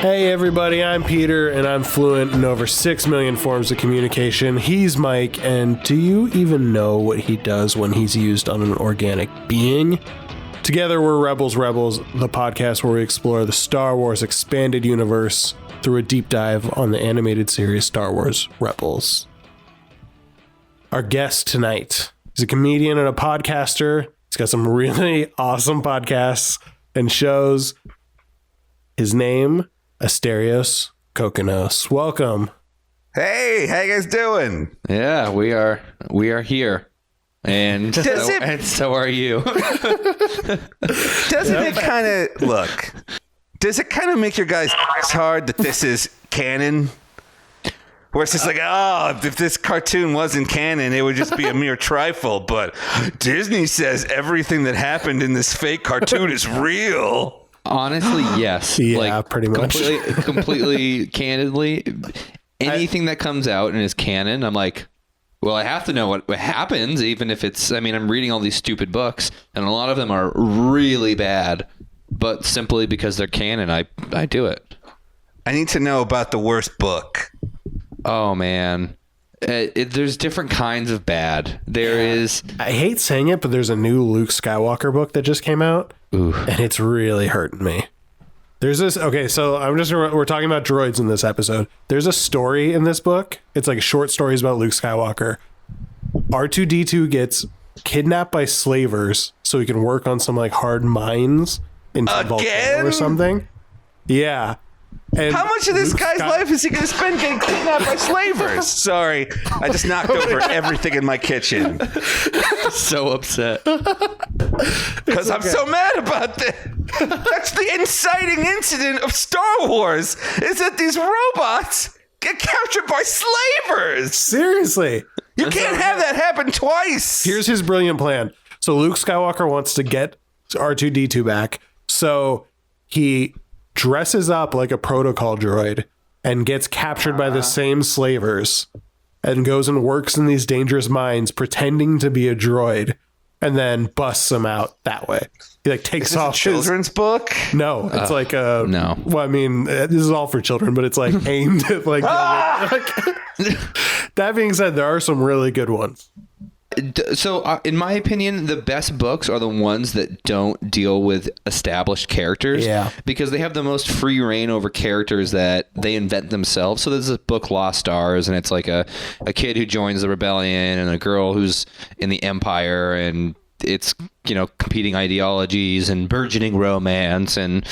Hey everybody, I'm Peter, and I'm fluent in over 6 million forms of communication. He's Mike, and do you even know what he does when he's used on an organic being? Together we're Rebels, the podcast where we explore the Star Wars expanded universe through a deep dive on the animated series Star Wars Rebels. Our guest tonight is a comedian and a podcaster. He's got some really awesome podcasts and shows. His name, Asterios Kokkinos. Welcome. Hey, how you guys doing? Yeah, we are here. And so are you. Doesn't it kind of look? Does it kind of make your guys hard that this is canon? Where it's just like, oh, if this cartoon wasn't canon, it would just be a mere trifle. But Disney says everything that happened in this fake cartoon is real. Honestly, yes. Yeah, pretty much. Completely candidly, anything that comes out and is canon, I'm like, well, I have to know what happens, even if it's, I'm reading all these stupid books, and a lot of them are really bad, but simply because they're canon, I do it. I need to know about the worst book. Oh, man. There's different kinds of bad. Is... I hate saying it, but there's a new Luke Skywalker book that just came out. Ooh. And it's really hurting me. There's this, okay, so we're talking about droids in this episode. There's a story in this book. It's like short stories about Luke Skywalker. R2-D2 gets kidnapped by slavers so he can work on some like hard mines in Volcano or something. Yeah. And how much of this guy's life is he going to spend getting kidnapped by slavers? Sorry, I just knocked over everything in my kitchen. So upset. Because I'm so mad about this. That's the inciting incident of Star Wars, is that these robots get captured by slavers. Seriously. You can't have that happen twice. Here's his brilliant plan. So Luke Skywalker wants to get R2-D2 back. So he dresses up like a protocol droid and gets captured by the same slavers and goes and works in these dangerous mines pretending to be a droid and then busts them out that way. He like takes off a children's book? No, it's like a no. Well, this is all for children, but it's like aimed at like that being said, there are some really good ones. So, in my opinion, the best books are the ones that don't deal with established characters. Yeah. Because they have the most free reign over characters that they invent themselves. So there's this book, Lost Stars, and it's like a kid who joins the rebellion and a girl who's in the Empire, and it's, competing ideologies and burgeoning romance and,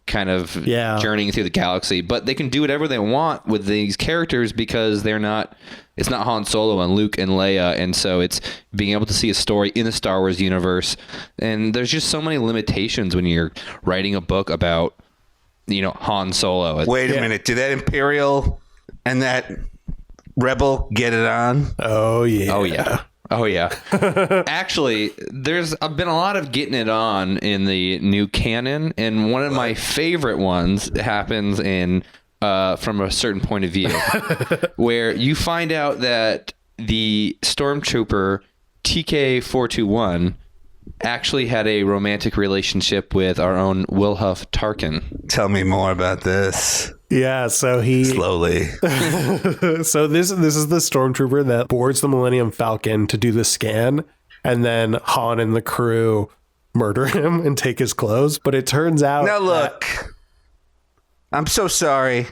kind of journeying through the galaxy. But they can do whatever they want with these characters because it's not Han Solo and Luke and Leia. And so it's being able to see a story in the Star Wars universe. And there's just so many limitations when you're writing a book about, Han Solo. Wait a minute. Did that Imperial and that Rebel get it on? Oh, yeah. Oh, yeah. Actually, there's been a lot of getting it on in the new canon, and one of my favorite ones happens from a certain point of view, where you find out that the stormtrooper TK-421 actually had a romantic relationship with our own Wilhuff Tarkin. Tell me more about this. Yeah, so slowly. So this is the stormtrooper that boards the Millennium Falcon to do the scan, and then Han and the crew murder him and take his clothes. But it turns out now look, I'm so sorry.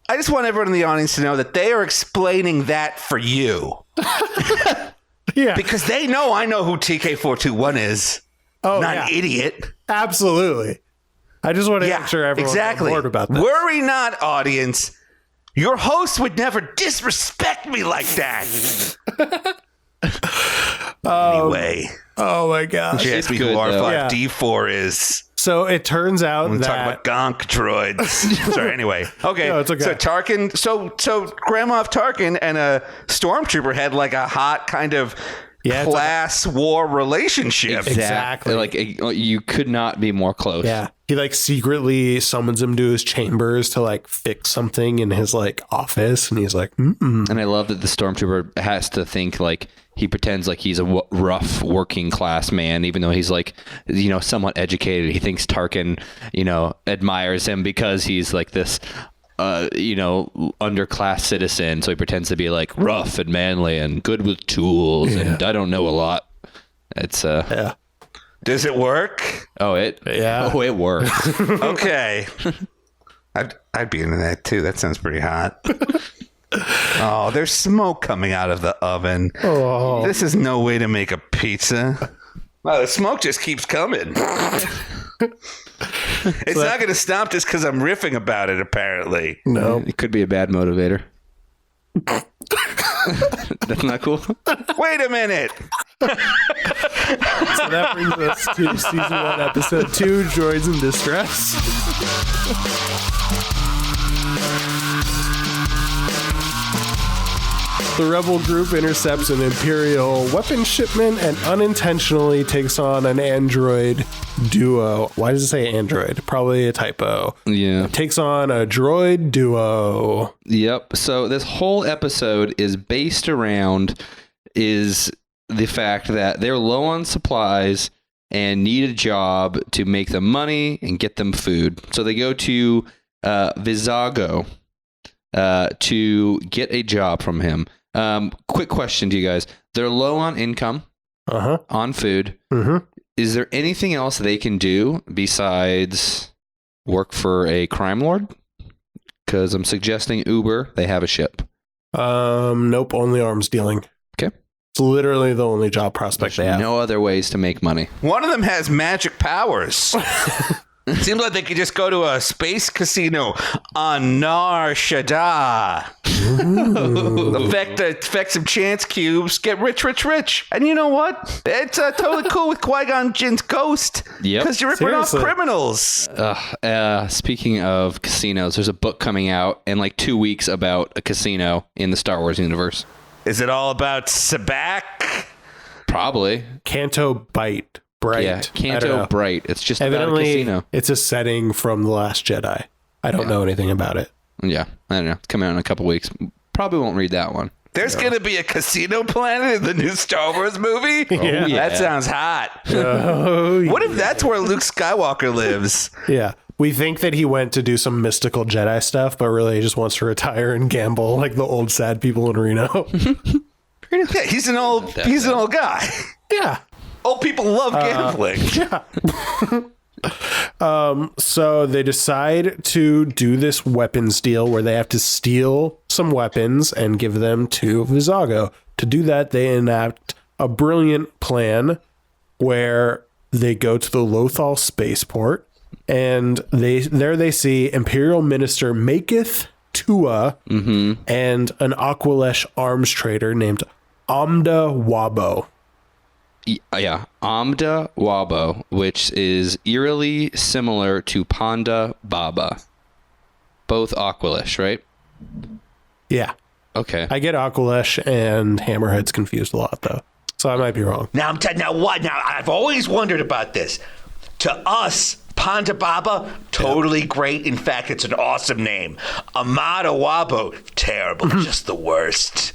I just want everyone in the audience to know that they are explaining that for you. Yeah, because they know I know who TK-421 is. Oh, not an idiot. Absolutely. I just want to make sure everyone's on board about that. Worry not, audience. Your host would never disrespect me like that. Anyway. Oh, my gosh. Ask me who R5-D4 is. So it turns out that... talking about gonk droids. Sorry, anyway. Okay. No, it's okay. So Tarkin... So Grand Moff Tarkin and a stormtrooper had like a hot kind of... class war relationship. Exactly. Like you could not be more close. Yeah. he like secretly summons him to his chambers to like fix something in his like office, and he's like, mm-mm. And I love that the stormtrooper has to think like he pretends like he's a rough working class man, even though he's like, you know, somewhat educated. He thinks Tarkin, you know, admires him because he's like this, you know, underclass citizen. So he pretends to be like rough and manly and good with tools. And I don't know a lot. It's yeah. Does it work? Oh, it works. Okay. I'd be into that too. That sounds pretty hot. Oh, there's smoke coming out of the oven. Oh. This is no way to make a pizza. Wow, the smoke just keeps coming. It's not going to stop just because I'm riffing about it, apparently. No. It could be a bad motivator. That's not cool. Wait a minute. So that brings us to season 1, episode 2, Droids in Distress. The rebel group intercepts an Imperial weapon shipment and unintentionally takes on an android duo. Why does it say android? Probably a typo. Yeah. Takes on a droid duo. Yep. So this whole episode is based around the fact that they're low on supplies and need a job to make them money and get them food. So they go to Vizago to get a job from him. Quick question to you guys. They're low on income, on food. Mm-hmm. Is there anything else they can do besides work for a crime lord? Because I'm suggesting Uber, they have a ship. Nope, only arms dealing. Okay. It's literally the only job prospect they have. No other ways to make money. One of them has magic powers. Seems like they could just go to a space on Nar Shaddaa. Affect some chance cubes, get rich. And you know what? It's totally cool with Qui-Gon Jinn's ghost. Yep. Because you're ripping Seriously. off criminals. Speaking of casinos, there's a book coming out in like 2 weeks about a casino in the Star Wars universe. Is it all about Sabak? Probably. Canto Bite. Bright. Yeah, Canto Bright. It's just Evidently, about a casino. it's a setting from The Last Jedi. I don't know anything about it. Yeah, I don't know. It's coming out in a couple weeks. Probably won't read that one. There's going to be a casino planet in the new Star Wars movie? Yeah. That sounds hot. Oh, What if that's where Luke Skywalker lives? yeah. We think that he went to do some mystical Jedi stuff, but really he just wants to retire and gamble like the old sad people in Reno. Yeah, he's an old guy. Yeah. Old people love gambling. So they decide to do this weapons deal where they have to steal some weapons and give them to Vizago. To do that, they enact a brilliant plan where they go to the Lothal spaceport and they see Imperial Minister Maketh Tua and an Aqualesh arms trader named Amda Wabo. Yeah, Amda Wabo, which is eerily similar to Ponda Baba. Both Aqualish, right? Yeah. Okay. I get Aqualesh and Hammerhead's confused a lot, though. So I might be wrong. Now I've always wondered about this. To us, Ponda Baba, totally great. In fact, it's an awesome name. Amada Wabo, terrible, just the worst.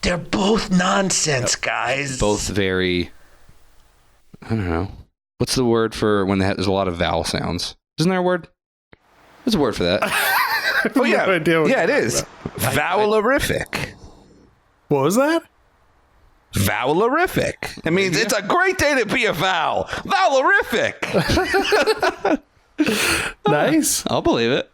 They're both nonsense, guys. Both very, I don't know. What's the word for when there's a lot of vowel sounds? Isn't there a word? There's a word for that. Oh, yeah. No idea what Yeah, it you're is. Vowelorific. What was that? Vowelorific. It means it's a great day to be a vowel. Vowelorific. Nice. I'll believe it.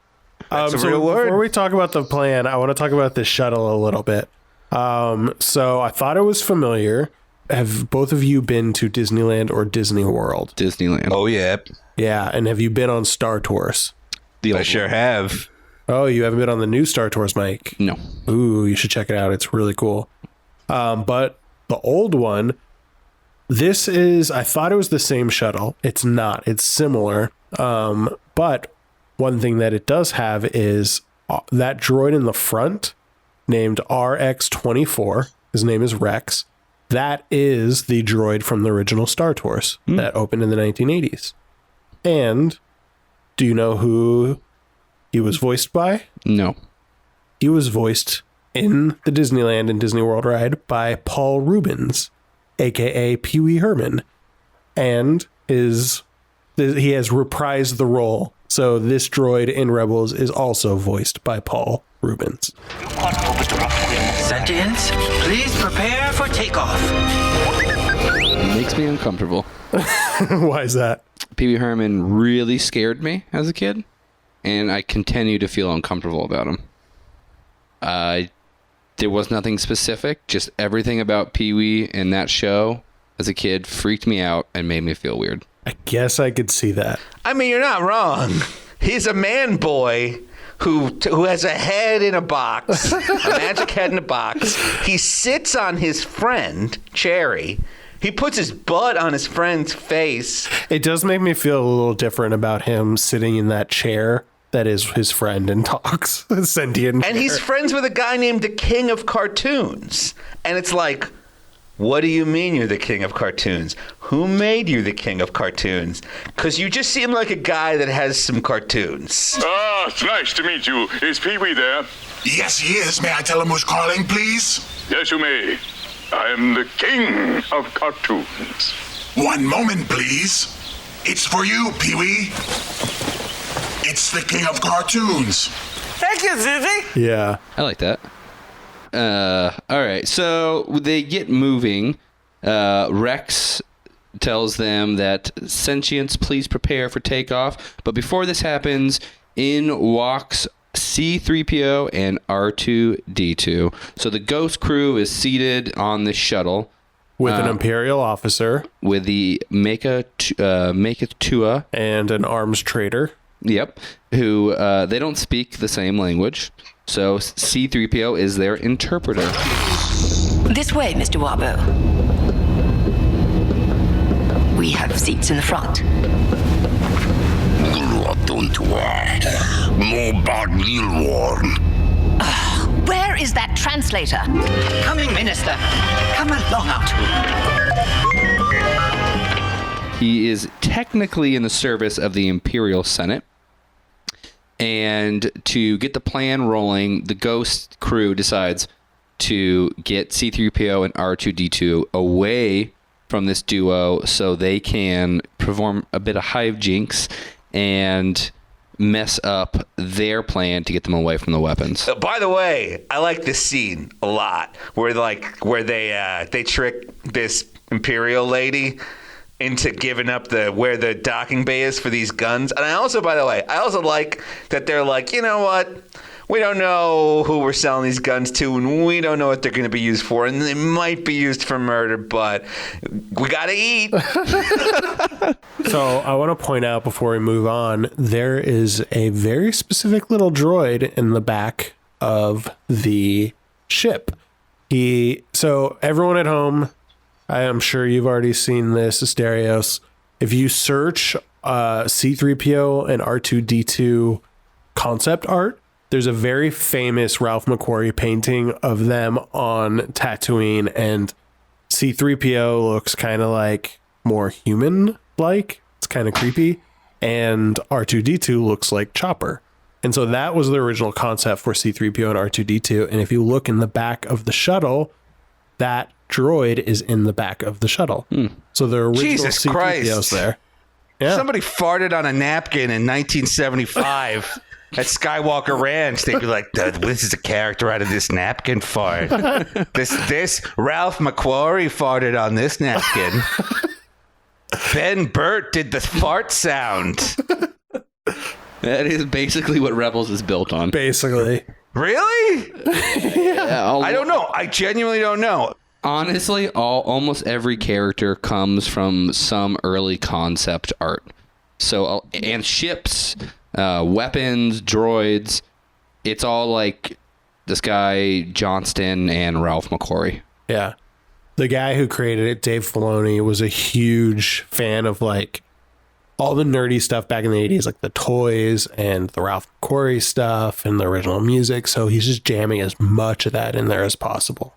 That's a real word. Before we talk about the plan, I want to talk about the shuttle a little bit. So I thought it was familiar. Have both of you been to Disneyland or Disney World? Disneyland. Oh, yeah. Yeah, and have you been on Star Tours? I sure have. Oh, you haven't been on the new Star Tours, Mike? No. Ooh, you should check it out. It's really cool. But the old one, I thought it was the same shuttle. It's not. It's similar. But one thing that it does have is that droid in the front named RX-24. His name is Rex. That is the droid from the original Star Tours that opened in the 1980s. And Do you know who he was voiced by? No. He was voiced in the Disneyland and Disney World ride by Paul Rubens, a.k.a. Pee Wee Herman. And he has reprised the role. So this droid in Rebels is also voiced by Paul Rubens. Sentients, please prepare for takeoff. It makes me uncomfortable. Why is that? Pee Wee Herman really scared me as a kid, and I continue to feel uncomfortable about him. There was nothing specific, just everything about Pee Wee in that show as a kid freaked me out and made me feel weird. I guess I could see that. I mean, you're not wrong. He's a man boy who has a head in a box, a magic head in a box. He sits on his friend, Cherry. He puts his butt on his friend's face. It does make me feel a little different about him sitting in that chair that is his friend and talks. Sentient. And he's friends with a guy named the King of Cartoons. And it's like, what do you mean you're the King of Cartoons? Who made you the King of Cartoons? Because you just seem like a guy that has some cartoons. Ah, it's nice to meet you. Is Pee Wee there? Yes, he is. May I tell him who's calling, please? Yes, you may. I am the King of Cartoons. One moment, please. It's for you, Pee Wee. It's the King of Cartoons. Thank you, Susie. Yeah. I like that. All right, so they get moving. Rex tells them that sentients, please prepare for takeoff. But before this happens, in walks C-3PO and R2-D2. So the Ghost crew is seated on the shuttle With an Imperial officer. with the Makatua. And an arms trader. Yep, who they don't speak the same language. So C-3PO is their interpreter. This way, Mr. Wabo. We have seats in the front. Where is that translator? Coming, Minister. Come along, R2. He is technically in the service of the Imperial Senate. And to get the plan rolling, the Ghost crew decides to get C-3PO and R2-D2 away from this duo so they can perform a bit of hijinks and mess up their plan to get them away from the weapons. By the way, I like this scene a lot where they trick this Imperial lady into giving up where the docking bay is for these guns. And I also, by the way, like that they're like, you know what? We don't know who we're selling these guns to, and we don't know what they're going to be used for, and they might be used for murder, but we got to eat. So I want to point out before we move on, there is a very specific little droid in the back of the ship. So everyone at home, I am sure you've already seen this, Asterios. If you search C-3PO and R2-D2 concept art, there's a very famous Ralph McQuarrie painting of them on Tatooine, and C-3PO looks kind of like more human-like. It's kind of creepy. And R2-D2 looks like Chopper. And so that was the original concept for C-3PO and R2-D2. And if you look in the back of the shuttle, that droid is in the back of the shuttle. So the original Jesus C-3PO's Christ. there. Yeah. Somebody farted on a napkin in 1975 at Skywalker Ranch. They'd be like, this is a character out of this napkin fart. This Ralph McQuarrie farted on this napkin. Ben Burt did the fart sound. That is basically what Rebels is built on. Basically. Really? Yeah, I don't know. I genuinely don't know. Honestly, almost every character comes from some early concept art. So, and ships, weapons, droids, it's all like this guy Johnston and Ralph McQuarrie. Yeah. The guy who created it, Dave Filoni, was a huge fan of like all the nerdy stuff back in the 80s, like the toys and the Ralph McQuarrie stuff and the original music. So he's just jamming as much of that in there as possible.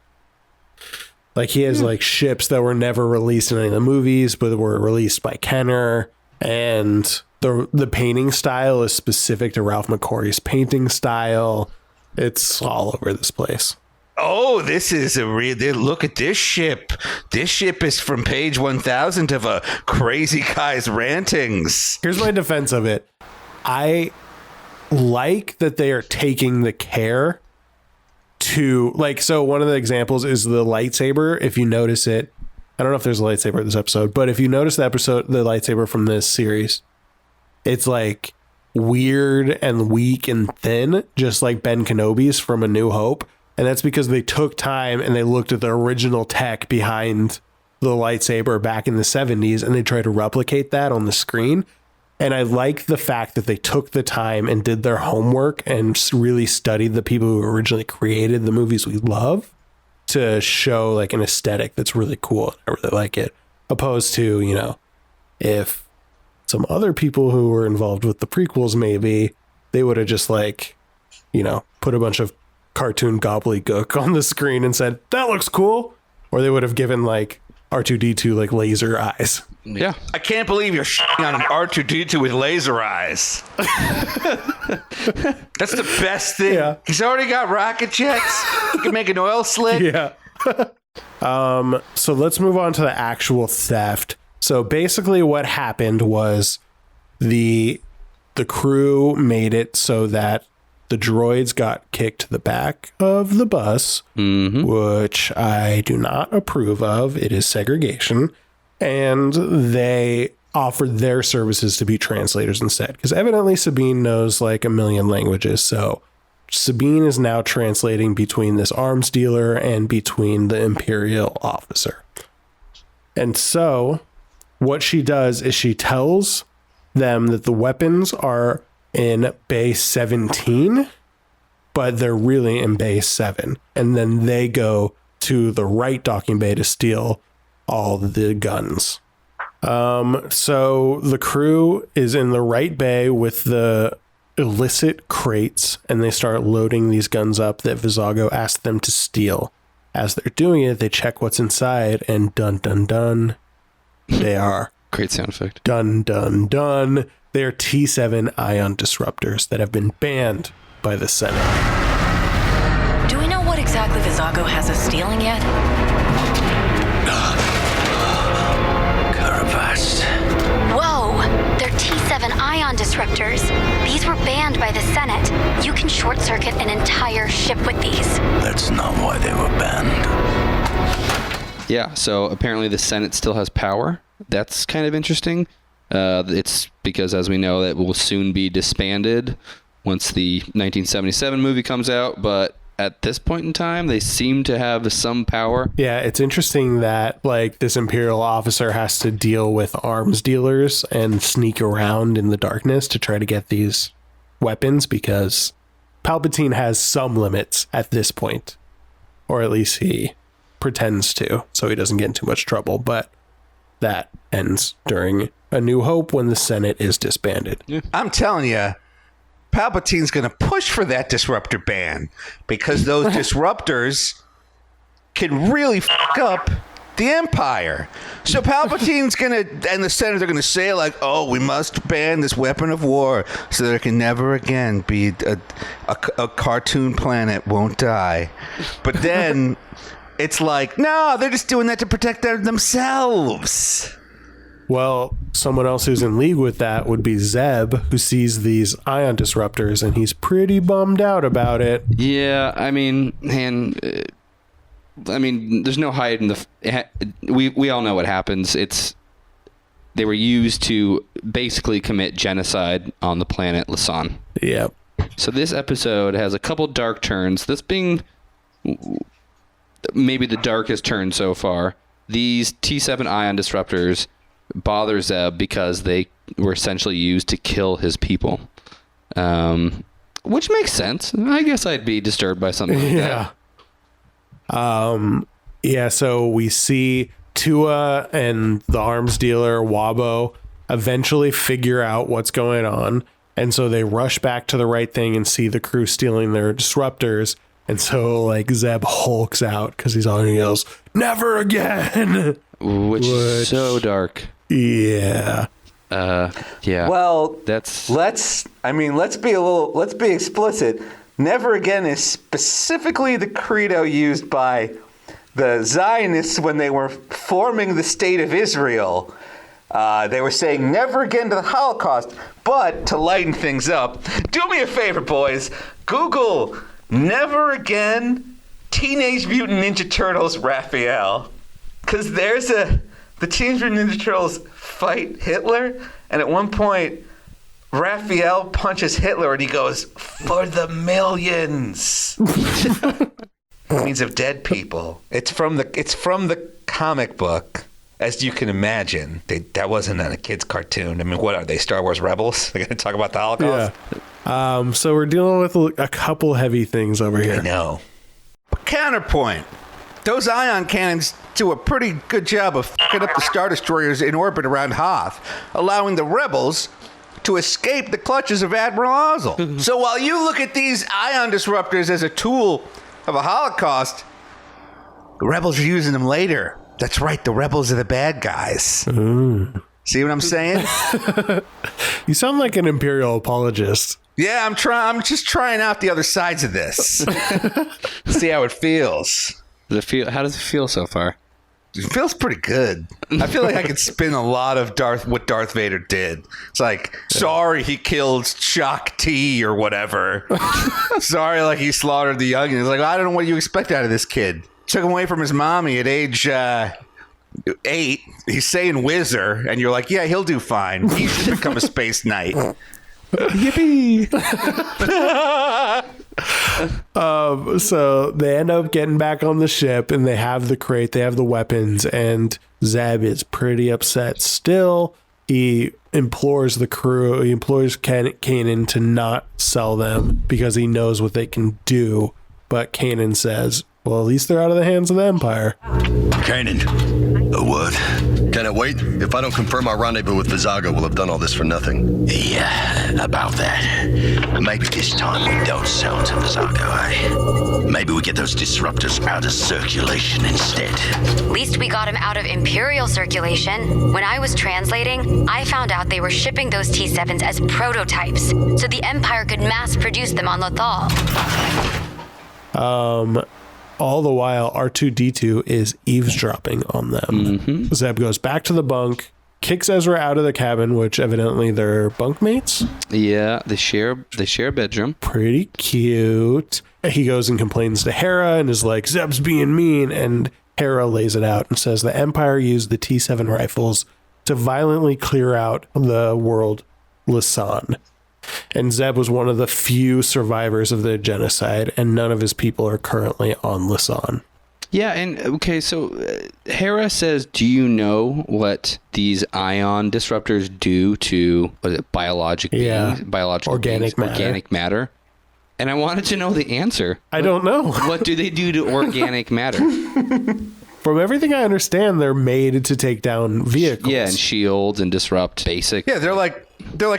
Like he has like ships that were never released in any of the movies, but were released by Kenner. And the painting style is specific to Ralph McQuarrie's painting style. It's all over this place. Oh, this is a real... Look at this ship. This ship is from page 1000 of a crazy guy's rantings. Here's my defense of it. I like that they are taking the care to... Like, so one of the examples is the lightsaber. If you notice it, I don't know if there's a lightsaber in this episode, but if you notice the lightsaber from this series, it's like weird and weak and thin, just like Ben Kenobi's from A New Hope. And that's because they took time and they looked at the original tech behind the lightsaber back in the 70s and they tried to replicate that on the screen. And I like the fact that they took the time and did their homework and really studied the people who originally created the movies we love to show like an aesthetic that's really cool. I really like it. Opposed to, you know, if some other people who were involved with the prequels, maybe they would have just like, you know, put a bunch of cartoon gobbledygook on the screen and said, that looks cool. Or they would have given like R2-D2 like laser eyes. Yeah. I can't believe you're shitting on an R2-D2 with laser eyes. That's the best thing. Yeah. He's already got rocket jets. He can make an oil slick. Yeah. So let's move on to the actual theft. So basically what happened was the crew made it so that the droids got kicked to the back of the bus, which I do not approve of. It is segregation. And they offered their services to be translators instead, because evidently Sabine knows like a million languages. So Sabine is now translating between this arms dealer and between the Imperial officer. And so what she does is she tells them that the weapons are in Bay 17, but they're really in Bay 7. And then they go to the right docking bay to steal all the guns. So the crew is in the right bay with the illicit crates, and they start loading these guns up that Vizago asked them to steal. As they're doing it, they check what's inside, and dun dun dun, they are... Great sound effect. Dun dun dun. They are T7 ion disruptors that have been banned by the Senate. Do we know what exactly Vizago has us stealing yet? Carabas. Whoa! They're T7 ion disruptors. These were banned by the Senate. You can short-circuit an entire ship with these. That's not why they were banned. Yeah, so apparently the Senate still has power. That's kind of interesting. It's because, as we know, that will soon be disbanded once the 1977 movie comes out. But at this point in time, they seem to have some power. Yeah, it's interesting that like this Imperial officer has to deal with arms dealers and sneak around in the darkness to try to get these weapons, because Palpatine has some limits at this point, or at least he pretends to, so he doesn't get in too much trouble. But that ends during A New Hope when the Senate is disbanded. Yeah. I'm telling you, Palpatine's going to push for that disruptor ban, because those disruptors can really fuck up the Empire. So Palpatine's going to, and the Senate are going to say like, oh, we must ban this weapon of war so there can never again be a cartoon planet won't die. But then it's like, no, they're just doing that to protect themselves. Well, someone else who's in league with that would be Zeb, who sees these ion disruptors, and he's pretty bummed out about it. Yeah, I mean, there's no hiding we all know what happens. They were used to basically commit genocide on the planet Lasan. Yep. So this episode has a couple dark turns. This being maybe the darkest turn so far. These T7 ion disruptors bother Zeb because they were essentially used to kill his people, which makes sense. I guess I'd be disturbed by something like that. Yeah, so we see Tua and the arms dealer Wabo eventually figure out what's going on, and so they rush back to the right thing and see the crew stealing their disruptors. And so, like, Zeb hulks out because he's on and he yells, "Never again!" Which is so dark. Yeah. Yeah. Well, that's let's be explicit. Never again is specifically the credo used by the Zionists when they were forming the state of Israel. They were saying never again to the Holocaust. But to lighten things up, do me a favor, boys. Google never again Teenage Mutant Ninja Turtles Raphael. Because the Teenage Mutant Ninja Turtles fight Hitler, and at one point, Raphael punches Hitler and he goes, "For the millions." It means of dead people. It's from the comic book, as you can imagine. That wasn't a kid's cartoon. I mean, what are they? Star Wars rebels? They're going to talk about the Holocaust? Yeah. So we're dealing with a couple heavy things over here. I know. Counterpoint. Those ion cannons do a pretty good job of fucking up the Star Destroyers in orbit around Hoth, allowing the rebels to escape the clutches of Admiral Ozzel. So while you look at these ion disruptors as a tool of a Holocaust, the rebels are using them later. That's right, the rebels are the bad guys. Ooh. See what I'm saying? You sound like an Imperial apologist. Yeah, I'm just trying out the other sides of this. See how it feels. How does it feel so far? It feels pretty good. I feel like I could spin a lot of what Darth Vader did. It's like, sorry he killed Shock T or whatever. Sorry, like he slaughtered the youngin. It's like, I don't know what you expect out of this kid. Took him away from his mommy at age 8. He's saying whizzer, and you're like, yeah, he'll do fine. He should become a space knight. Yippee! So they end up getting back on the ship, and they have the crate, they have the weapons, and Zeb is pretty upset still. He implores the crew, he implores Kanan to not sell them because he knows what they can do. But Kanan says, well, at least they're out of the hands of the Empire. Kanan, a word. Can it wait? If I don't confirm our rendezvous with Vizago, we'll have done all this for nothing. Yeah, about that. Maybe this time we don't sell to Vizago, eh? Maybe we get those disruptors out of circulation instead. At least we got him out of Imperial circulation. When I was translating, I found out they were shipping those T7s as prototypes, so the Empire could mass produce them on Lothal. All the while, R2-D2 is eavesdropping on them. Mm-hmm. Zeb goes back to the bunk, kicks Ezra out of the cabin, which evidently they're bunkmates. Yeah, they share a bedroom. Pretty cute. He goes and complains to Hera and is like, Zeb's being mean. And Hera lays it out and says the Empire used the T7 rifles to violently clear out the world Lisan. And Zeb was one of the few survivors of the genocide, and none of his people are currently on Lisan. Yeah, and okay, so Hera says, do you know what these ion disruptors do to biological organic matter? And I wanted to know the answer. I don't know. What do they do to organic matter? From everything I understand, they're made to take down vehicles. Yeah, and shields and disrupt basic. Yeah, they're like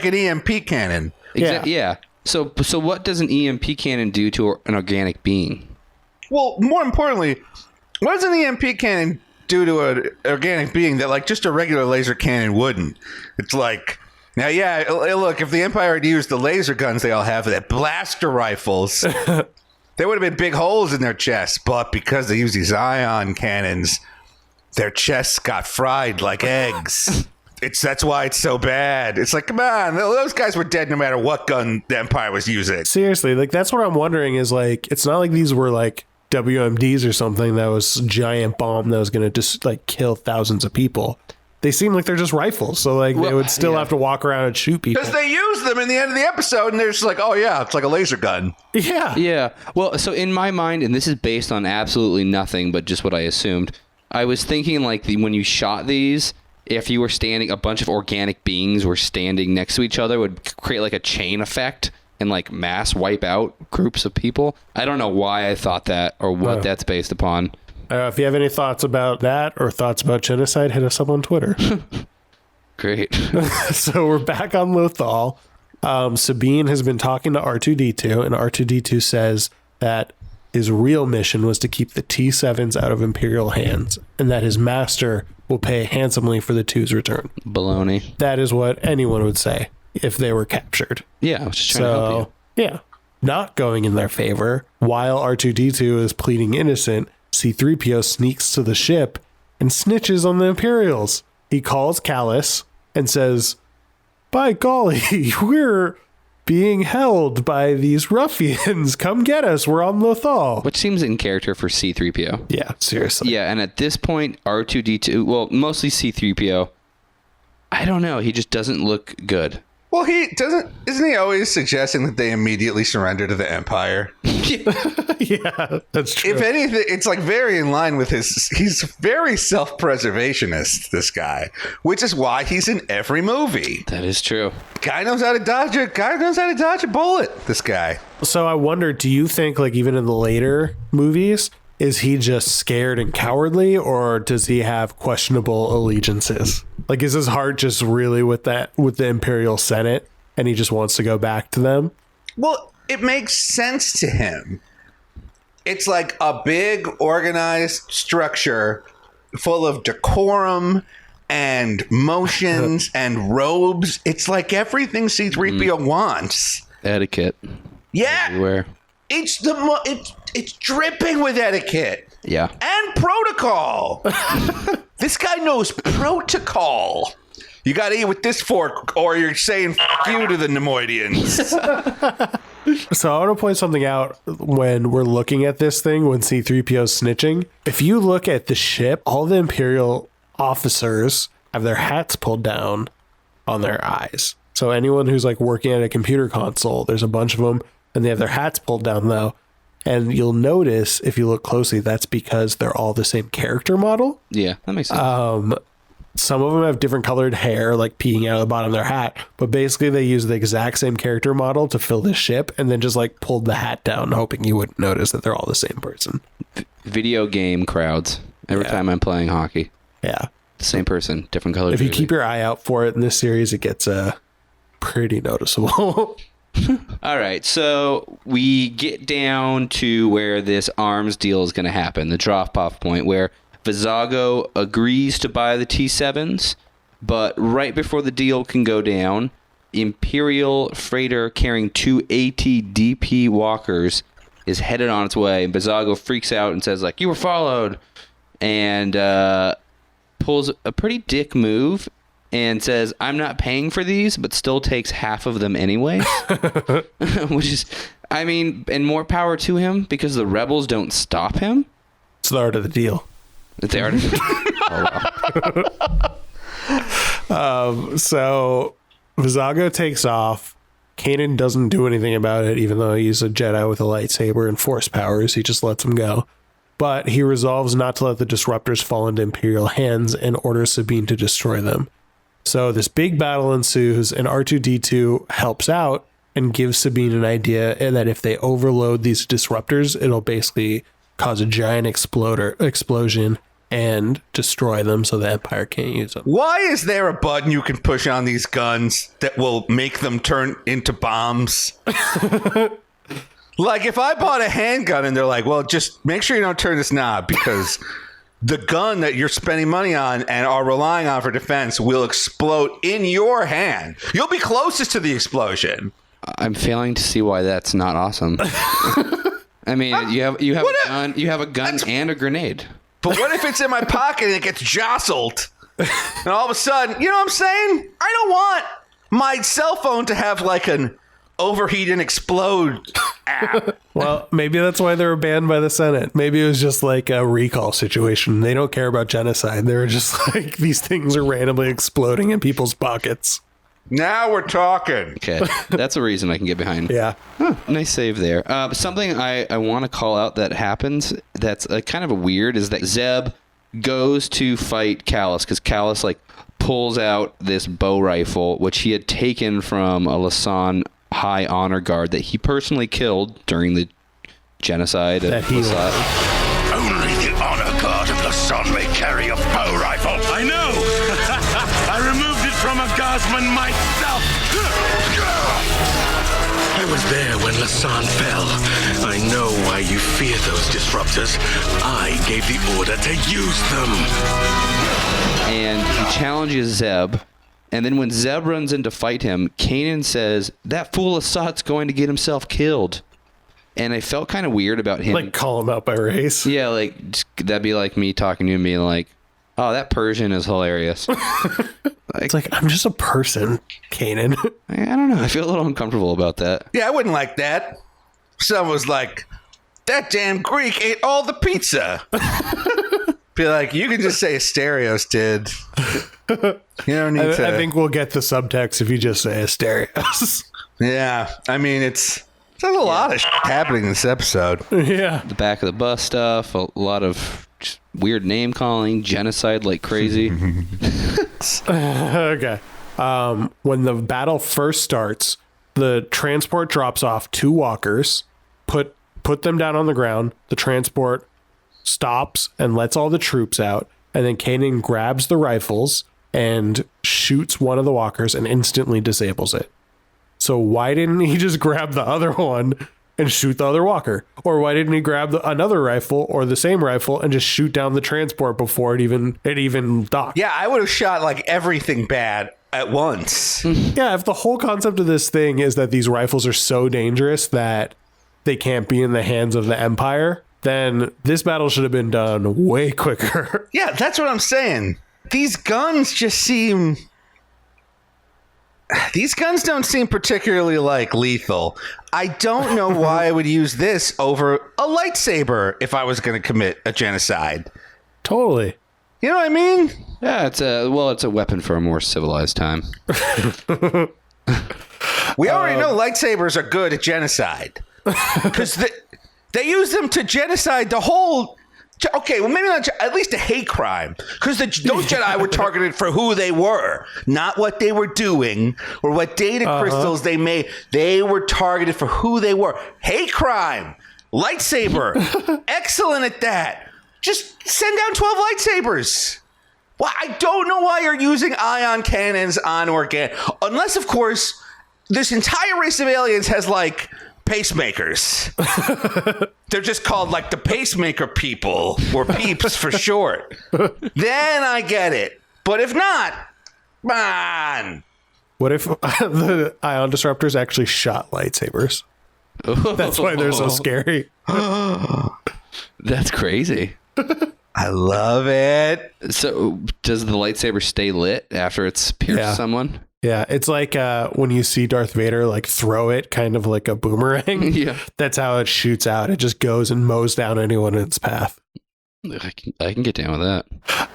an EMP cannon. Yeah. So what does an EMP cannon do to an organic being? Well, more importantly, what does an EMP cannon do to an organic being that like just a regular laser cannon wouldn't? It's like, now, yeah, look, if the Empire had used the laser guns they all have, that blaster rifles, there would have been big holes in their chests. But because they use these ion cannons, their chests got fried like eggs. That's why it's so bad. It's like, come on, those guys were dead no matter what gun the Empire was using. Seriously, like that's what I'm wondering is like, it's not like these were like WMDs or something that was a giant bomb that was going to just like kill thousands of people. They seem like they're just rifles. So like they would still have to walk around and shoot people. Because they use them in the end of the episode and they're just like, oh yeah, it's like a laser gun. Yeah. Yeah. Well, so in my mind, and this is based on absolutely nothing but just what I assumed, I was thinking like when you shot these, if you were standing, a bunch of organic beings were standing next to each other, would create like a chain effect and like mass wipe out groups of people. I don't know why I thought that or what that's based upon. If you have any thoughts about that or thoughts about genocide, hit us up on Twitter. Great. So we're back on Lothal. Sabine has been talking to R2-D2, and R2-D2 says that his real mission was to keep the T7s out of Imperial hands, and that his master will pay handsomely for the 2's return. Baloney. That is what anyone would say if they were captured. Yeah, I was just trying to help you. Yeah. Not going in their favor, while R2-D2 is pleading innocent, C-3PO sneaks to the ship and snitches on the Imperials. He calls Callus and says, by golly, we're being held by these ruffians. Come get us. We're on Lothal. Which seems in character for C-3PO. Yeah, seriously. Yeah, and at this point, R2-D2, well, mostly C-3PO, I don't know. He just doesn't look good. Well, isn't he always suggesting that they immediately surrender to the Empire? Yeah, that's true. If anything, it's like very in line with he's very self-preservationist, this guy, which is why he's in every movie. That is true. Guy knows how to dodge a bullet, this guy. So I wonder, do you think, like, even in the later movies, is he just scared and cowardly, or does he have questionable allegiances? Like, is his heart just really with the Imperial Senate, and he just wants to go back to them? Well, it makes sense to him. It's like a big organized structure full of decorum and motions and robes. It's like everything C-3PO wants. Etiquette. Yeah. Everywhere. It's dripping with etiquette. Yeah. And protocol. This guy knows protocol. You got to eat with this fork, or you're saying "f you" to the Nemoidians. So I want to point something out when we're looking at this thing, when C-3PO's snitching. If you look at the ship, all the Imperial officers have their hats pulled down on their eyes. So anyone who's like working at a computer console, there's a bunch of them, and they have their hats pulled down though. And you'll notice, if you look closely, that's because they're all the same character model. Yeah, that makes sense. Some of them have different colored hair, like peeking out of the bottom of their hat. But basically, they use the exact same character model to fill this ship, and then just like pulled the hat down, hoping you wouldn't notice that they're all the same person. Video game crowds. Every time I'm playing hockey. Yeah. Same person, different color. If you keep your eye out for it in this series, it gets pretty noticeable. All right, so we get down to where this arms deal is going to happen, the drop-off point, where Vizago agrees to buy the T7s, but right before the deal can go down, Imperial freighter carrying 2 AT-DP walkers is headed on its way, and Vizago freaks out and says, like, you were followed, and pulls a pretty dick move and says, I'm not paying for these, but still takes half of them anyway. Which is, I mean, and more power to him, because the rebels don't stop him. It's the art of the deal. It's the art of the deal. So Vizago takes off. Kanan doesn't do anything about it, even though he's a Jedi with a lightsaber and force powers. He just lets him go. But he resolves not to let the disruptors fall into Imperial hands and orders Sabine to destroy them. So this big battle ensues, and R2-D2 helps out and gives Sabine an idea that if they overload these disruptors, it'll basically cause a giant explosion and destroy them so the Empire can't use them. Why is there a button you can push on these guns that will make them turn into bombs? Like, if I bought a handgun and they're like, well, just make sure you don't turn this knob, because the gun that you're spending money on and are relying on for defense will explode in your hand. You'll be closest to the explosion. I'm failing to see why that's not awesome. I mean, you have a gun and a grenade. But what if it's in my pocket and it gets jostled? And all of a sudden, you know what I'm saying? I don't want my cell phone to have like an overheat and explode app. Well, maybe that's why they were banned by the Senate. Maybe it was just like a recall situation. They don't care about genocide. They were just like, these things are randomly exploding in people's pockets. Now we're talking. Okay, that's a reason I can get behind. Yeah. Nice save there. Something I want to call out that happens that's kind of weird is that Zeb goes to fight Callus, because Callus like pulls out this bow rifle, which he had taken from a Lasan high honor guard that he personally killed during the genocide of Lasan. Only the honor guard of Lasan may carry a bow rifle. I know! I removed it from a guardsman myself! I was there when Lasan fell. I know why you fear those disruptors. I gave the order to use them. and he challenges Zeb. And then when Zeb runs in to fight him, Kanan says, "That fool Assad's going to get himself killed." And I felt kind of weird about him. Like, call him out by race. Yeah, like, that'd be like me talking to him and being like, "Oh, that Persian is hilarious." It's like, I'm just a person, Kanan. I don't know. I feel a little uncomfortable about that. Yeah, I wouldn't like that. Someone was like, "That damn Greek ate all the pizza." Be like, you can just say Asterios did. You don't need to. I think we'll get the subtext if you just say Asterios. Yeah, I mean, there's a lot of happening in this episode. Yeah. The back of the bus stuff, a lot of just weird name calling, genocide like crazy. Okay. When the battle first starts, the transport drops off 2 walkers, put them down on the ground. The transport stops and lets all the troops out. And then Kanan grabs the rifles and shoots one of the walkers and instantly disables it. So why didn't he just grab the other one and shoot the other walker? Or why didn't he grab another rifle or the same rifle and just shoot down the transport before it even docked? Yeah, I would have shot like everything bad at once. Yeah, if the whole concept of this thing is that these rifles are so dangerous that they can't be in the hands of the Empire, then this battle should have been done way quicker. Yeah, that's what I'm saying. These guns don't seem particularly like lethal. I don't know why I would use this over a lightsaber if I was going to commit a genocide. Totally. You know what I mean? Yeah, it's a weapon for a more civilized time. We already know lightsabers are good at genocide. Because they use them to genocide the whole... Okay, well, maybe not, at least a hate crime. Because those Jedi were targeted for who they were, not what they were doing or what data crystals they made. They were targeted for who they were. Hate crime. Lightsaber. Excellent at that. Just send down 12 lightsabers. Well, I don't know why you're using ion cannons on organic. Unless, of course, this entire race of aliens has, like... pacemakers. They're just called like the pacemaker people or peeps for short. Then I get it. But if not, man. What if the ion disruptors actually shot lightsabers? That's why they're so scary. That's crazy. I love it. So does the lightsaber stay lit after it's pierced someone? Yeah, it's like when you see Darth Vader like throw it kind of like a boomerang. Yeah. That's how it shoots out. It just goes and mows down anyone in its path. I can get down with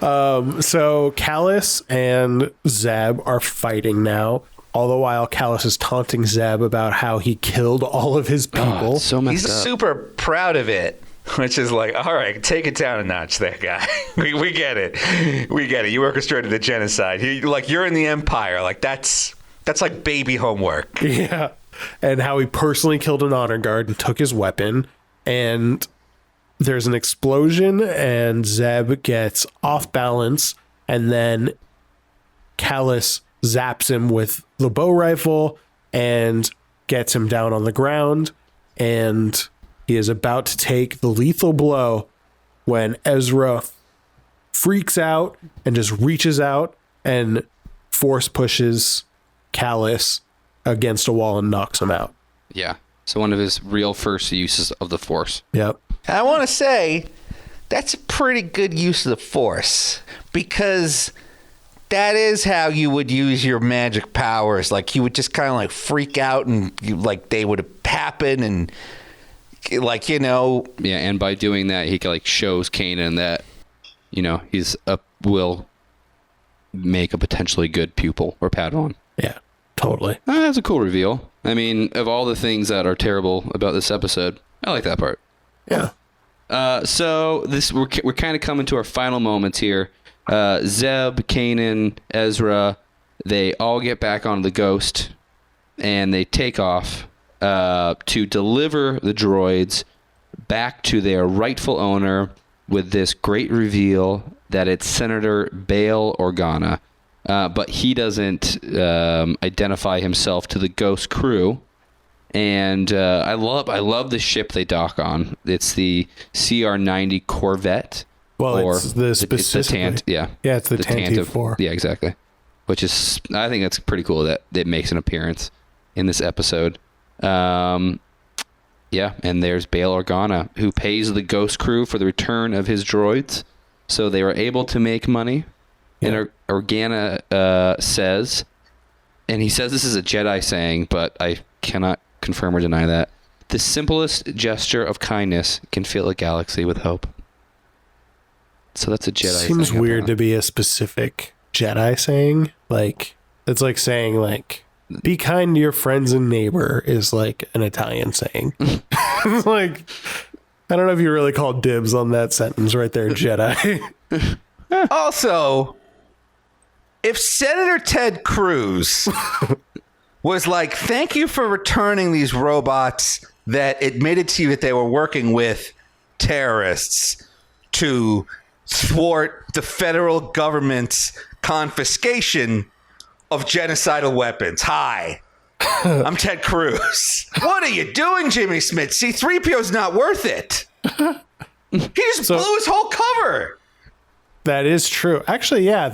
that. So Callus and Zeb are fighting now. All the while, Callus is taunting Zeb about how he killed all of his people. Oh, so messed He's up. super proud of it. Which is like, all right, take it down a notch, that guy. we get it. We get it. You orchestrated the genocide. You're in the Empire. Like, that's like baby homework. Yeah. And how he personally killed an honor guard and took his weapon. And there's an explosion and Zeb gets off balance. And then Callus zaps him with the bow rifle and gets him down on the ground. And... he is about to take the lethal blow when Ezra freaks out and just reaches out and force pushes Callus against a wall and knocks him out. Yeah. So one of his real first uses of the Force. Yep. I want to say that's a pretty good use of the Force because that is how you would use your magic powers. Like you would just kind of like freak out and they would happen and... like, yeah, and by doing that he like shows Kanan that he's will make a potentially good pupil or Padawan. Yeah, totally. That's a cool reveal. I mean, of all the things that are terrible about this episode, I like that part. Yeah. So we're kind of coming to our final moments here. Zeb, Kanan, Ezra, they all get back on the Ghost and they take off to deliver the droids back to their rightful owner with this great reveal that it's Senator Bail Organa. But he doesn't identify himself to the Ghost crew. And I love the ship they dock on. It's the CR-90 Corvette. Well, it's the It's the specific. yeah, it's the Tantive 4. Yeah, exactly. Which is, I think that's pretty cool that it makes an appearance in this episode. Yeah, and there's Bail Organa, who pays the Ghost Crew for the return of his droids, so they were able to make money. Yeah. And Organa says, and he says this is a Jedi saying, but I cannot confirm or deny that, the simplest gesture of kindness can fill a galaxy with hope. So that's a Jedi saying. Seems weird to be a specific Jedi saying. Like, it's like saying, like, be kind to your friends and neighbor is like an Italian saying. Like, I don't know if you really called dibs on that sentence right there, Jedi. Also, if Senator Ted Cruz was like, thank you for returning these robots that admitted to you that they were working with terrorists to thwart the federal government's confiscation of genocidal weapons. Hi, I'm Ted Cruz. What are you doing, Jimmy Smith? C-3PO's not worth it. He just blew his whole cover. That is true. Actually, yeah,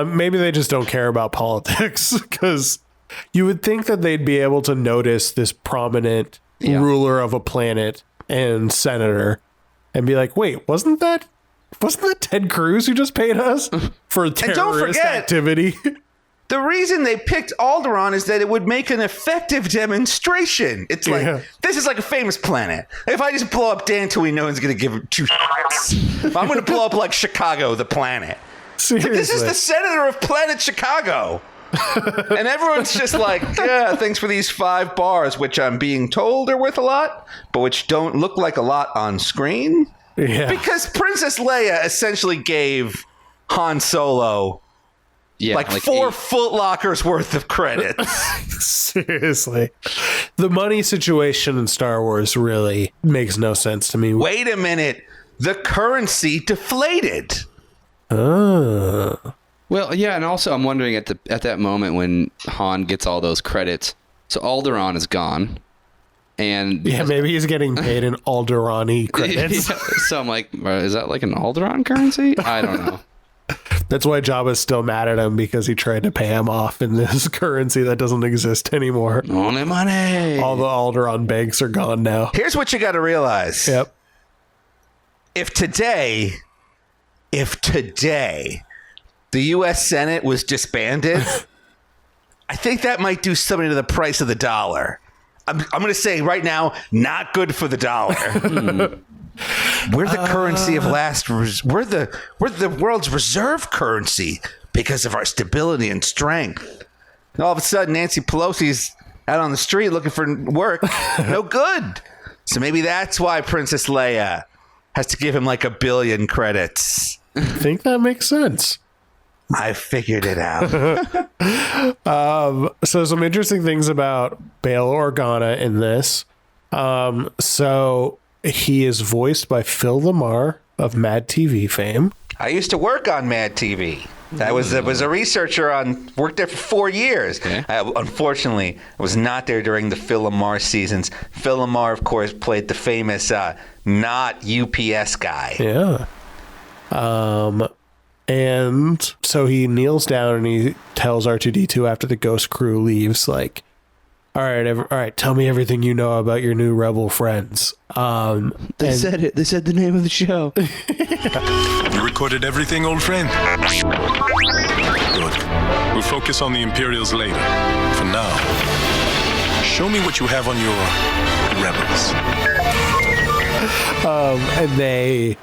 maybe they just don't care about politics, because you would think that they'd be able to notice this prominent ruler of a planet and senator and be like, wait, wasn't that Ted Cruz who just paid us for terrorist activity? The reason they picked Alderaan is that it would make an effective demonstration. It's like, this is like a famous planet. If I just blow up Dantooine, no one's going to give it 2 shits. I'm going to blow up like Chicago, the planet. Seriously. This is the senator of planet Chicago. And everyone's just like, yeah, thanks for these 5 bars, which I'm being told are worth a lot, but which don't look like a lot on screen. Yeah. Because Princess Leia essentially gave Han Solo like 4 Foot Lockers worth of credits. Seriously. The money situation in Star Wars really makes no sense to me. Wait a minute. The currency deflated. Oh. Well, yeah, and also I'm wondering at that moment when Han gets all those credits, so Alderaan is gone. And maybe he's getting paid in Alderaan-y credits. So I'm like, is that like an Alderaan currency? I don't know. That's why Jabba's still mad at him, because he tried to pay him off in this currency that doesn't exist anymore. Only money. All the Alderaan banks are gone now. Here's what you got to realize. Yep. If today the U.S. Senate was disbanded, I think that might do something to the price of the dollar. I'm going to say right now, not good for the dollar. We're the currency of last. We're the world's reserve currency because of our stability and strength. And all of a sudden, Nancy Pelosi's out on the street looking for work. No good. So maybe that's why Princess Leia has to give him like 1 billion credits. I think that makes sense. I figured it out. So some interesting things about Bail Organa in this. So he is voiced by Phil Lamar of Mad TV fame. I used to work on Mad TV. I was a researcher worked there for 4 years. Okay. Unfortunately, I was not there during the Phil Lamar seasons. Phil Lamar, of course, played the famous not UPS guy. Yeah. And so he kneels down and he tells R2-D2 after the Ghost Crew leaves, like, all right, tell me everything you know about your new rebel friends. They said it. They said the name of the show. You recorded everything, old friend? Good. We'll focus on the Imperials later. For now, show me what you have on your rebels. And they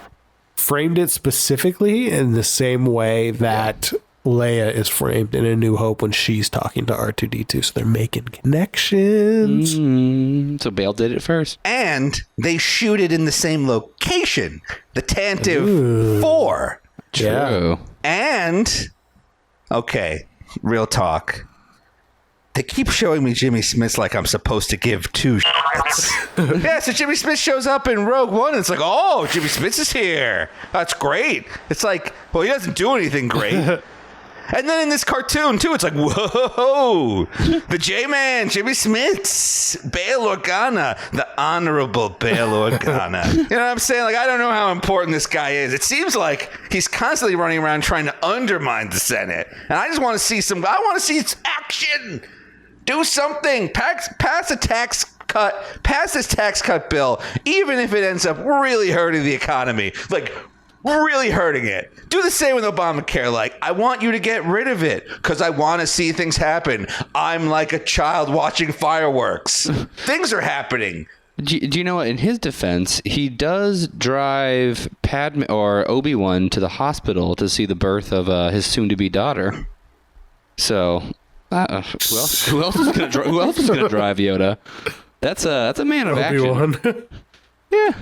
framed it specifically in the same way that Leia is framed in A New Hope when she's talking to R2-D2. So they're making connections. So Bail did it first. And they shoot it in the same location. The Tantive 4. True. Yeah. And, okay, real talk. They keep showing me Jimmy Smith like I'm supposed to give 2 shits. Yeah, so Jimmy Smith shows up in Rogue One, and it's like, oh, Jimmy Smith is here. That's great. It's like, well, he doesn't do anything great. And then in this cartoon, too, it's like, whoa, the J-Man, Jimmy Smits, Bail Organa, the Honorable Bail Organa. You know what I'm saying? Like, I don't know how important this guy is. It seems like he's constantly running around trying to undermine the Senate. And I just want to see I want to see action. Do something. Pass a tax cut. Pass this tax cut bill, even if it ends up really hurting the economy. Like, really hurting it. Do the same with Obamacare. Like, I want you to get rid of it because I want to see things happen. I'm like a child watching fireworks. Things are happening. Do you know what? In his defense, he does drive Padme or Obi-Wan to the hospital to see the birth of his soon-to-be daughter. So, who else is going to drive Yoda? That's a man of Obi-Wan. action. Yeah,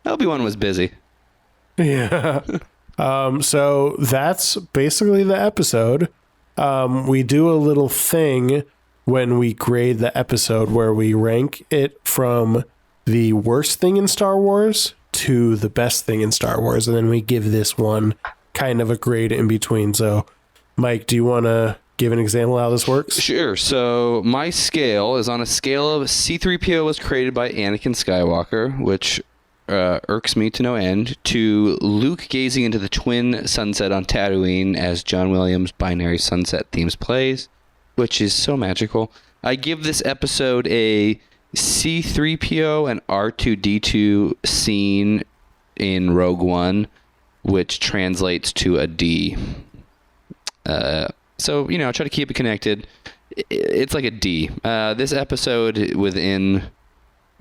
Obi-Wan was busy. Yeah. So that's basically the episode. We do a little thing when we grade the episode where we rank it from the worst thing in Star Wars to the best thing in Star Wars. And then we give this one kind of a grade in between. So, Mike, do you want to give an example of how this works? Sure. So my scale is on a scale of C-3PO was created by Anakin Skywalker, which irks me to no end, to Luke gazing into the twin sunset on Tatooine as John Williams' Binary Sunset themes plays, which is so magical. I give this episode a C-3PO and R2-D2 scene in Rogue One, which translates to a D. So, try to keep it connected. It's like a D. This episode within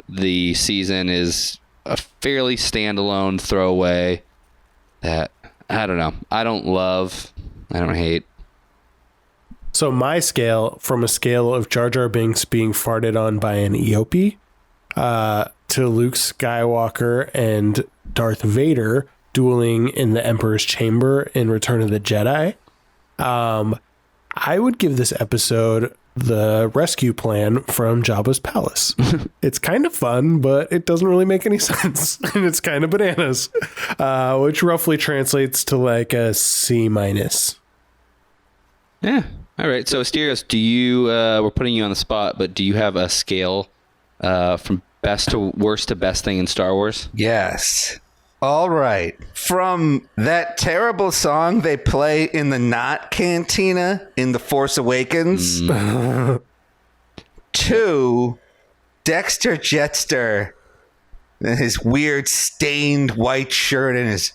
the season is a fairly standalone throwaway that, I don't know. I don't love. I don't hate. So my scale, from a scale of Jar Jar Binks being farted on by an Eopie to Luke Skywalker and Darth Vader dueling in the Emperor's Chamber in Return of the Jedi, I would give this episode the rescue plan from Jabba's palace. It's kind of fun, but it doesn't really make any sense. And it's kind of bananas, which roughly translates to like a C-. Yeah. All right. So, Asterios, do you, we're putting you on the spot, but do you have a scale from best to worst to best thing in Star Wars? Yes. All right. From that terrible song they play in the Not Cantina in The Force Awakens to Dexter Jetster and his weird stained white shirt and his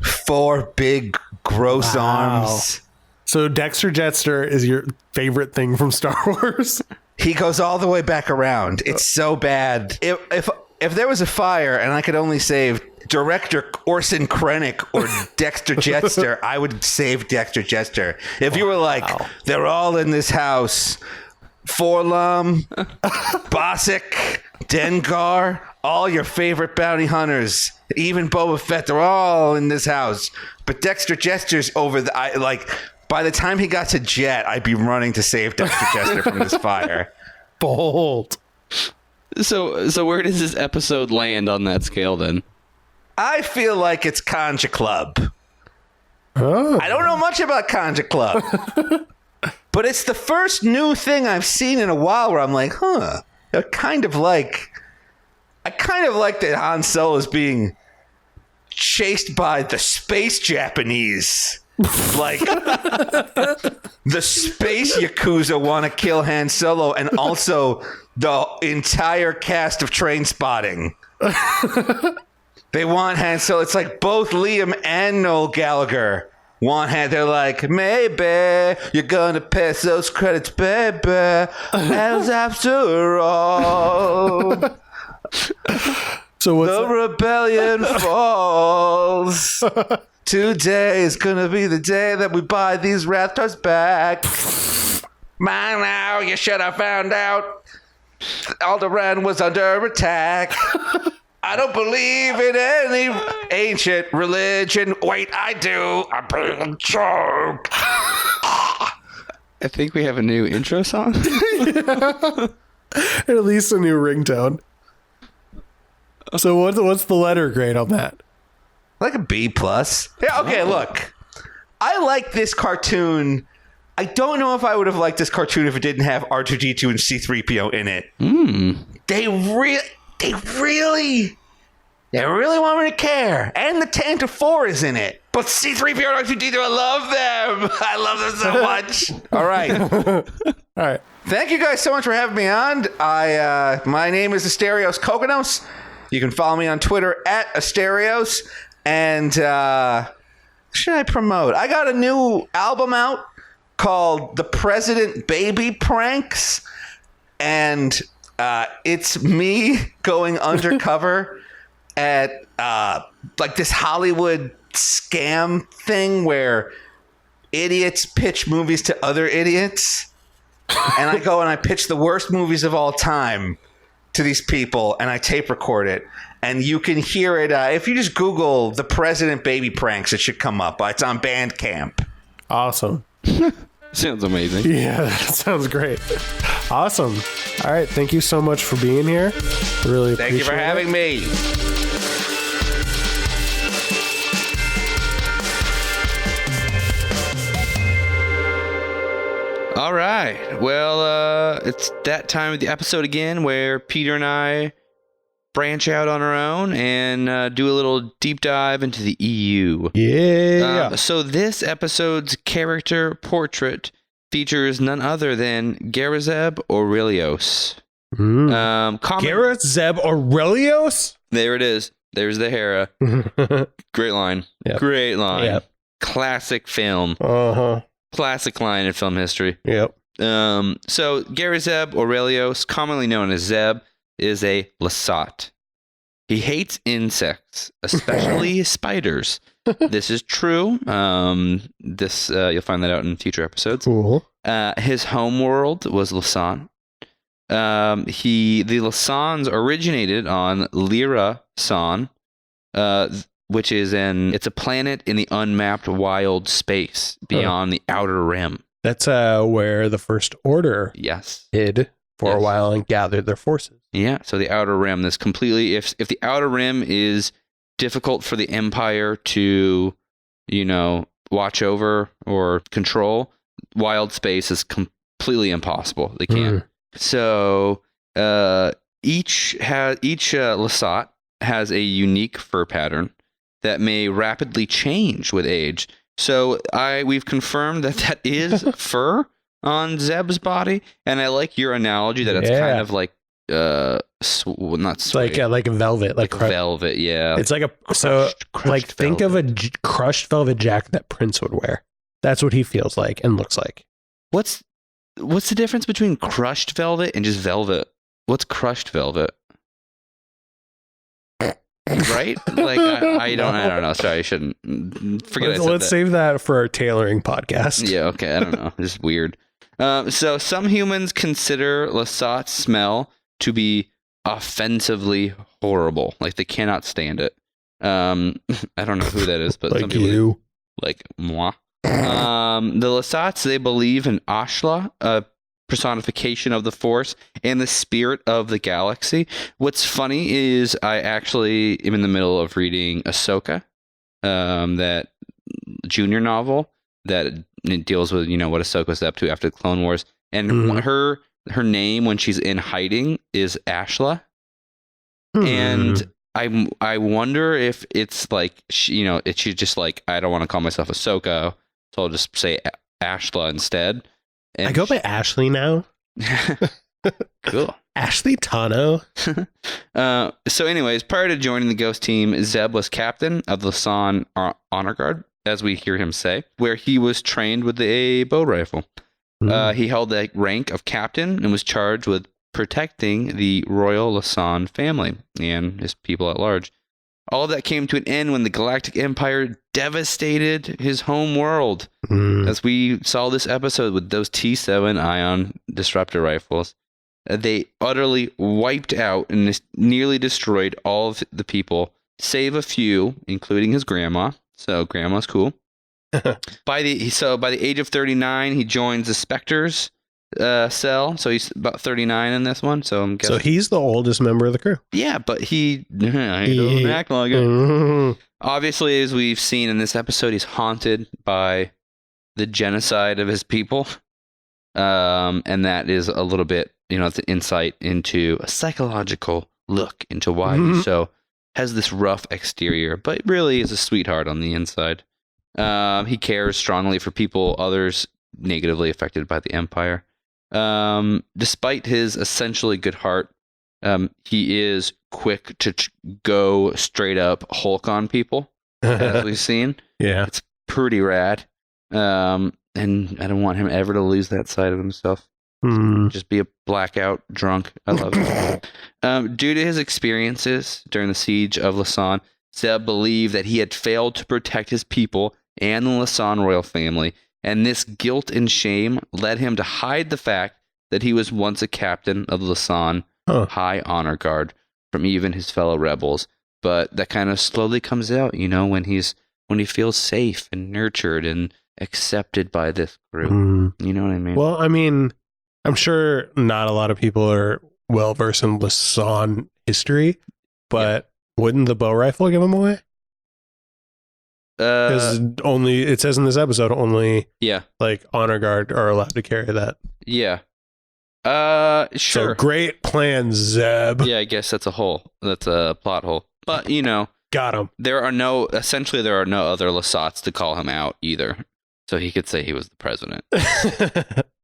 4 big gross arms. So Dexter Jetster is your favorite thing from Star Wars? He goes all the way back around. It's so bad. If there was a fire and I could only save Director Orson Krennic or Dexter Jetster, I would save Dexter Jetster. If you were like, they're all in this house, Forlum, Bossk, Dengar, all your favorite bounty hunters, even Boba Fett, they're all in this house. But Dexter Jetster's over by the time he got to Jet, I'd be running to save Dexter Jetster from this fire. Bold. So where does this episode land on that scale then? I feel like it's Conja Club. Oh. I don't know much about Conja Club. But it's the first new thing I've seen in a while where I'm like, I kind of like that Han Solo is being chased by the space Japanese. Like, the space Yakuza want to kill Han Solo and also the entire cast of Trainspotting. They want Han Solo. It's like both Liam and Noel Gallagher want Han. They're like, maybe you're going to pass those credits, baby. As after all, so what's the rebellion falls. Today is going to be the day that we buy these Raptors back. Man, now you should have found out Alderaan was under attack. I don't believe in any ancient religion. Wait, I do. I'm being a joke. I think we have a new intro song. At least a new ringtone. So what's the letter grade on that? Like a B+. Yeah, okay, look. I like this cartoon. I don't know if I would have liked this cartoon if it didn't have R2-D2 and C-3PO in it. They really want me to care. And the Tantive 4 is in it. But C-3PO and R2-D2, I love them. I love them so much. All right. All right. Thank you guys so much for having me on. My name is Asterios Kokkinos. You can follow me on Twitter at Asterios. And should I promote? I got a new album out called The President Baby Pranks. And it's me going undercover at like this Hollywood scam thing where idiots pitch movies to other idiots. And I go and I pitch the worst movies of all time to these people, and I tape record it. And you can hear it. If you just Google The President Baby Pranks, it should come up. It's on Bandcamp. Awesome. Sounds amazing. Yeah, that sounds great. Awesome. All right. Thank you so much for being here. Really appreciate it. Thank you for having me. All right. Well, it's that time of the episode again where Peter and I branch out on our own and do a little deep dive into the EU. Yeah. So this episode's character portrait features none other than Garazeb Aurelios. Garazeb Aurelios? There it is. There's the Hera. Great line. Yep. Great line. Yep. Classic film. Uh-huh. Classic line in film history. Yep. So Garazeb Aurelios, commonly known as Zeb, is a Lasat. He hates insects, especially spiders. This is true. You'll find that out in future episodes. Cool. His homeworld was Lasan. The Lasans originated on Lyra San, which is it's a planet in the unmapped wild space beyond the Outer Rim. That's where the First Order hid for a while and gathered their forces. Yeah, so the Outer Rim, this completely, if the Outer Rim is difficult for the Empire to, watch over or control, wild space is completely impossible. They can't. So each Lasat has a unique fur pattern that may rapidly change with age. So we've confirmed that is fur on Zeb's body, and I like your analogy that it's kind of like not suede. like a velvet, like velvet. Yeah, it's like crushed think velvet. Of a crushed velvet jacket that Prince would wear. That's what he feels like and looks like. What's the difference between crushed velvet and just velvet? What's crushed velvet? Right? Like I don't know. Sorry, I shouldn't forget. Let's save that for our tailoring podcast. Yeah, okay. I don't know. It's just weird. So some humans consider Lasat's smell to be offensively horrible. Like they cannot stand it. I don't know who that is, but like some people you, like moi. The Lasats, they believe in Ashla, a personification of the Force and the spirit of the galaxy. What's funny is I actually am in the middle of reading Ahsoka, that junior novel that deals with what Ahsoka's up to after the Clone Wars, and her name when she's in hiding is Ashla, and I wonder if it's like she's just like, I don't want to call myself Ahsoka, so I'll just say Ashla instead. And I go by Ashley now. Cool. Ashley Tano. So anyways, prior to joining the Ghost team, Zeb was captain of the Lasan Honor Guard, as we hear him say, where he was trained with a bow rifle. He held the rank of captain and was charged with protecting the royal Lasan family and his people at large. All of that came to an end when the Galactic Empire devastated his home world, as we saw this episode with those T7 ion disruptor rifles. They utterly wiped out and nearly destroyed all of the people, save a few, including his grandma. So grandma's cool. By the age of 39, he joins the Spectres, cell, so he's about 39 in this one. So I'm guessing. So he's the oldest member of the crew. Yeah, but he doesn't act like it. Obviously, as we've seen in this episode, he's haunted by the genocide of his people. And that is a little bit, it's an insight into a psychological look into why he has this rough exterior, but really is a sweetheart on the inside. He cares strongly for people, others negatively affected by the Empire. Despite his essentially good heart, he is quick to go straight up Hulk on people, as we've seen. Yeah. It's pretty rad. And I don't want him ever to lose that side of himself. Just be a blackout drunk. I love it. Due to his experiences during the siege of Lasan, Zeb believed that he had failed to protect his people and the Lasan royal family, and this guilt and shame led him to hide the fact that he was once a captain of the Lasan High Honor Guard from even his fellow rebels. But that kind of slowly comes out, when he feels safe and nurtured and accepted by this group. You know what I mean? Well, I mean, I'm sure not a lot of people are well versed in Lasan history, but wouldn't the bow rifle give him away? Because it says in this episode only like honor guard are allowed to carry that. Yeah. Sure. So great plan, Zeb. Yeah, I guess that's a plot hole. But got him. There are no other Lasats to call him out either. So he could say he was the president.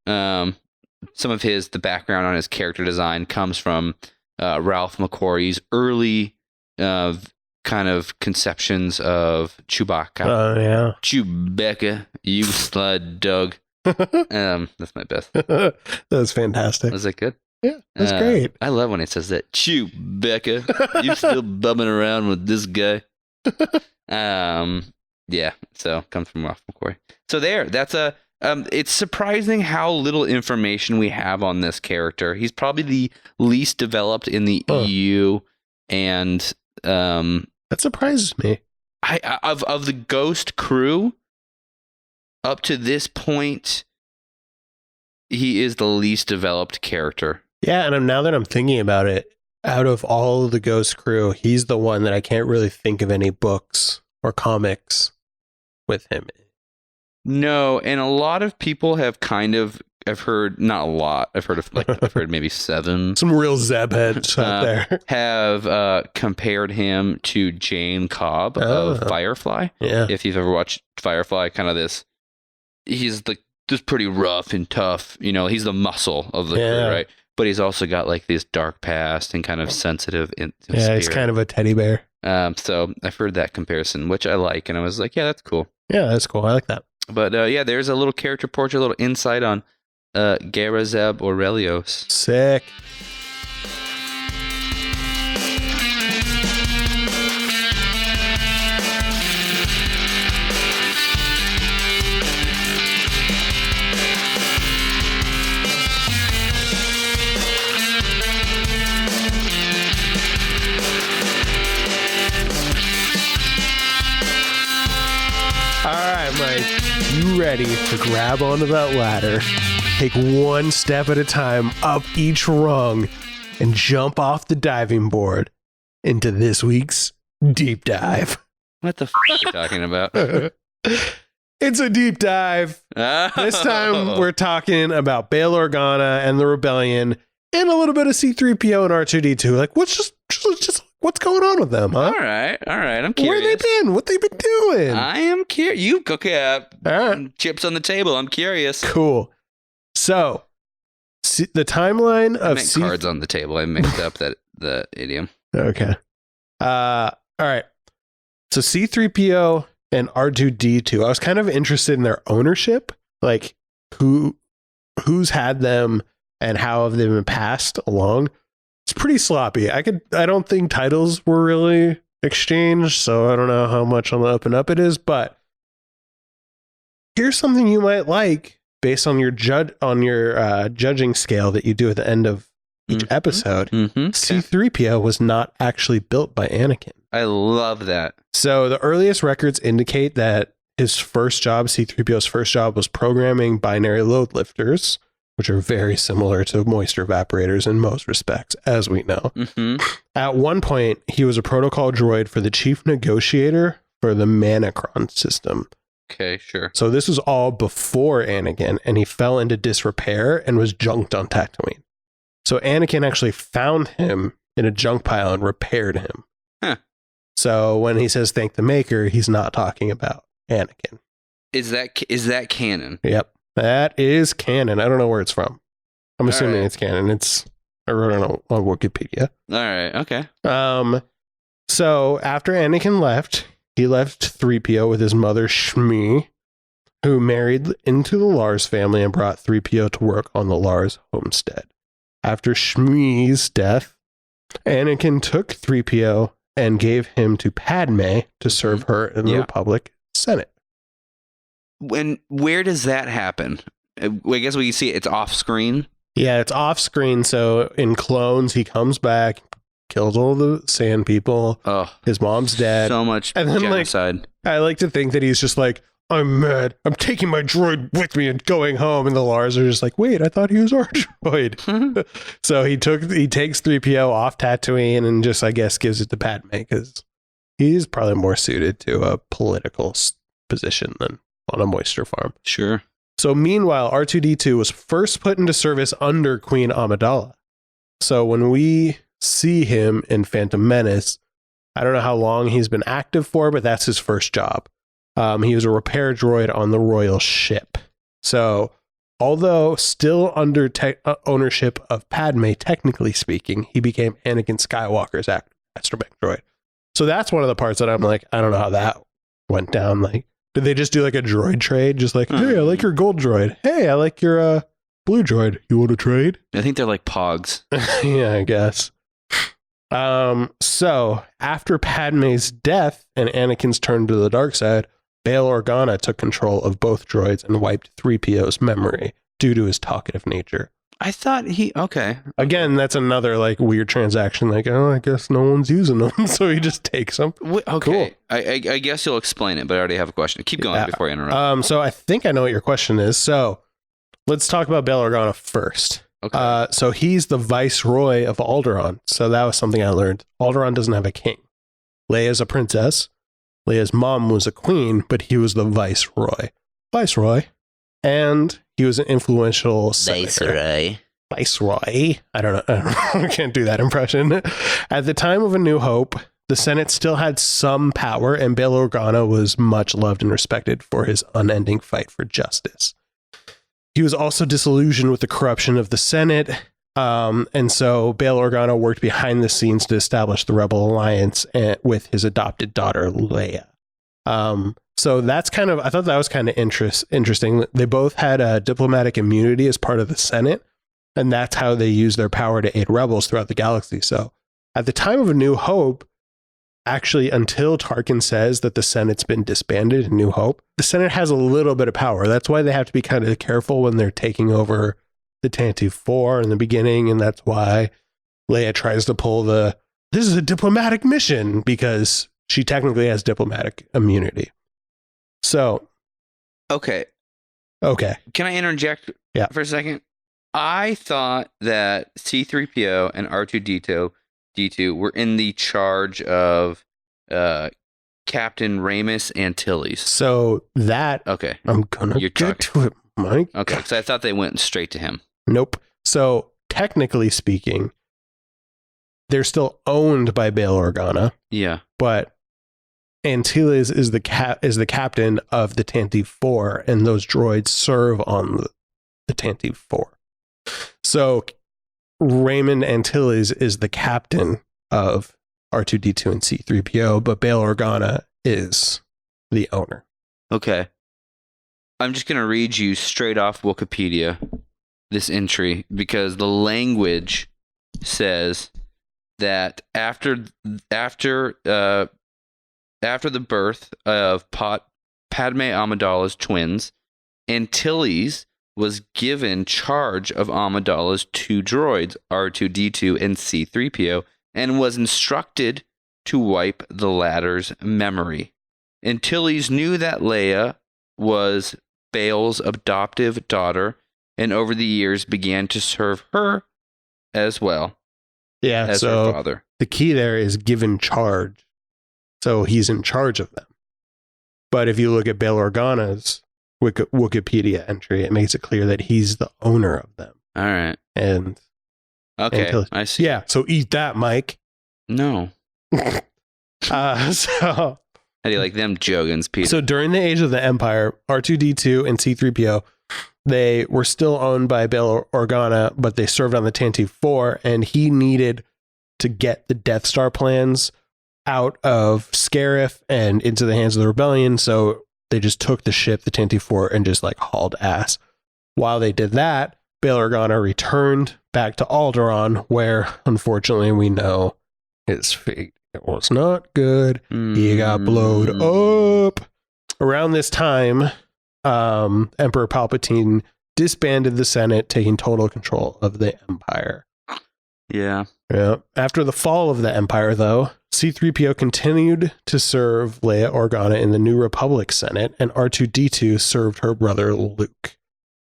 Some of the background on his character design comes from Ralph McQuarrie's early kind of conceptions of Chewbacca. Oh, yeah. Chewbacca, you slide dog. That's my best. That's fantastic. Was that good? Yeah, that's great. I love when it says that. Chewbacca, you still bumming around with this guy? Yeah, so comes from Ralph McQuarrie. So that's it's surprising how little information we have on this character. He's probably the least developed in the EU, and that surprises me. Of the Ghost crew, up to this point, he is the least developed character. Yeah, and now that I'm thinking about it, out of all of the Ghost crew, he's the one that I can't really think of any books or comics with him. No, and a lot of people have I've heard, not a lot, I've heard maybe 7. Some real Zeb heads out there. Have compared him to Jane Cobb of Firefly. Yeah. If you've ever watched Firefly, he's just pretty rough and tough. He's the muscle of the crew, right? But he's also got like this dark past and kind of sensitive in spirit. He's kind of a teddy bear. So I've heard that comparison, which I like, and I was like, yeah, that's cool. Yeah, that's cool. I like that. But there's a little character portrait, a little insight on Garazeb Aurelios. Sick. Mike, you ready to grab onto that ladder, take one step at a time up each rung, and jump off the diving board into this week's deep dive? What the f*** are you talking about? It's a deep dive. This time we're talking about Bail Organa and the Rebellion, and a little bit of C-3PO and R2-D2. Like, just what's going on with them, huh? All right. I'm curious. Where they been? What they been doing? I am curious. You cook up chips on the table. I'm curious. Cool. So, the timeline of cards on the table. I mixed up the idiom. Okay. All right. So C-3PO and R2-D2. I was kind of interested in their ownership, like who's had them and how have they been passed along. It's pretty sloppy. I don't think titles were really exchanged, so I don't know how much on the up and up it is, but here's something you might like based on your judging scale that you do at the end of each episode. Mm-hmm. C-3PO was not actually built by Anakin. I love that. So the earliest records indicate that his first job, C-3PO's first job, was programming binary load lifters, which are very similar to moisture evaporators in most respects, as we know. Mm-hmm. At one point, he was a protocol droid for the chief negotiator for the Manacron system. Okay, sure. So this was all before Anakin, and he fell into disrepair and was junked on Tatooine. So Anakin actually found him in a junk pile and repaired him. Huh. So when he says thank the maker, he's not talking about Anakin. Is that canon? Yep. That is canon. I don't know where it's from. I'm assuming it's canon. I wrote it on Wikipedia. All right. Okay. So after Anakin left, he left 3PO with his mother Shmi, who married into the Lars family and brought 3PO to work on the Lars homestead. After Shmi's death, Anakin took 3PO and gave him to Padme to serve her in the Republic Senate. Where does that happen? I guess we see it's off screen. Yeah, it's off screen. So in Clones, he comes back, kills all the sand people. Oh, his mom's dead. So much and then, genocide. I like to think that he's just like, I'm mad. I'm taking my droid with me and going home. And the Lars are just like, wait, I thought he was our droid. So he takes 3PO off Tatooine and just, I guess, gives it to Padme because he's probably more suited to a political position than on a moisture farm. Sure. So meanwhile, R2-D2 was first put into service under Queen Amidala. So when we see him in Phantom Menace, I don't know how long he's been active for, but that's his first job. He was a repair droid on the royal ship. So although still under ownership of Padme, technically speaking, he became Anakin Skywalker's astromech droid. So that's one of the parts that I'm like, I don't know how that went down. Like, did they just do like a droid trade? Just like, hey, I like your gold droid. Hey, I like your blue droid. You want to trade? I think they're like pogs. Yeah, I guess. So after Padme's death and Anakin's turn to the dark side, Bail Organa took control of both droids and wiped 3PO's memory due to his talkative nature. I thought okay. Again, that's another like weird transaction. Like, oh, I guess no one's using them, so he just takes them. Okay, cool. I guess you'll explain it, but I already have a question. Keep going before I interrupt. So I think I know what your question is. So let's talk about Bail Organa first. Okay. So he's the viceroy of Alderaan. So that was something I learned. Alderaan doesn't have a king. Leia's a princess. Leia's mom was a queen, but he was the viceroy. And he was an influential senator. Viceroy. I don't know. I can't do that impression. At the time of A New Hope, the Senate still had some power, and Bail Organa was much loved and respected for his unending fight for justice. He was also disillusioned with the corruption of the Senate, and so Bail Organa worked behind the scenes to establish the Rebel Alliance with his adopted daughter, Leia. So that's I thought that was kind of interesting. They both had diplomatic immunity as part of the Senate, and that's how they used their power to aid rebels throughout the galaxy. So at the time of A New Hope, actually, until Tarkin says that the Senate's been disbanded in New Hope, the Senate has a little bit of power. That's why they have to be kind of careful when they're taking over the Tantive 4 in the beginning, and that's why Leia tries to pull this is a diplomatic mission, because she technically has diplomatic immunity. So. Okay. Can I interject for a second? I thought that C-3PO and R2-D2 were in the charge of Captain Ramus Antilles. So that... Okay. I'm going to get to it, Mike. Okay, because I thought they went straight to him. Nope. So technically speaking, they're still owned by Bail Organa. Yeah. But Antilles is the captain of the Tantive 4, and those droids serve on the Tantive 4. So Raymond Antilles is the captain of R2-D2 and C-3PO, but Bail Organa is the owner. Okay. I'm just going to read you straight off Wikipedia this entry, because the language says that after the birth of Padme Amidala's twins, Antilles was given charge of Amidala's two droids, R2-D2 and C-3PO, and was instructed to wipe the latter's memory. Antilles knew that Leia was Bail's adoptive daughter and over the years began to serve her as well as her father. The key there is given charge. So he's in charge of them. But if you look at Bail Organa's Wikipedia entry, it makes it clear that he's the owner of them. All right. And I see. Yeah, so eat that, Mike. No. So how do you like them Jogans, Peter? So during the age of the Empire, R2-D2 and C-3PO, they were still owned by Bail Organa, but they served on the Tantive 4, and he needed to get the Death Star plans out of Scarif and into the hands of the rebellion, so they just took the ship, the Tantive 4, and just like hauled ass. While they did that, Bail Organa returned back to Alderaan, where unfortunately we know his fate was not good. He got blowed up. Around this time, Emperor Palpatine disbanded the Senate, taking total control of the Empire. Yeah. After the fall of the Empire, though, C-3PO continued to serve Leia Organa in the New Republic Senate, and R2-D2 served her brother Luke.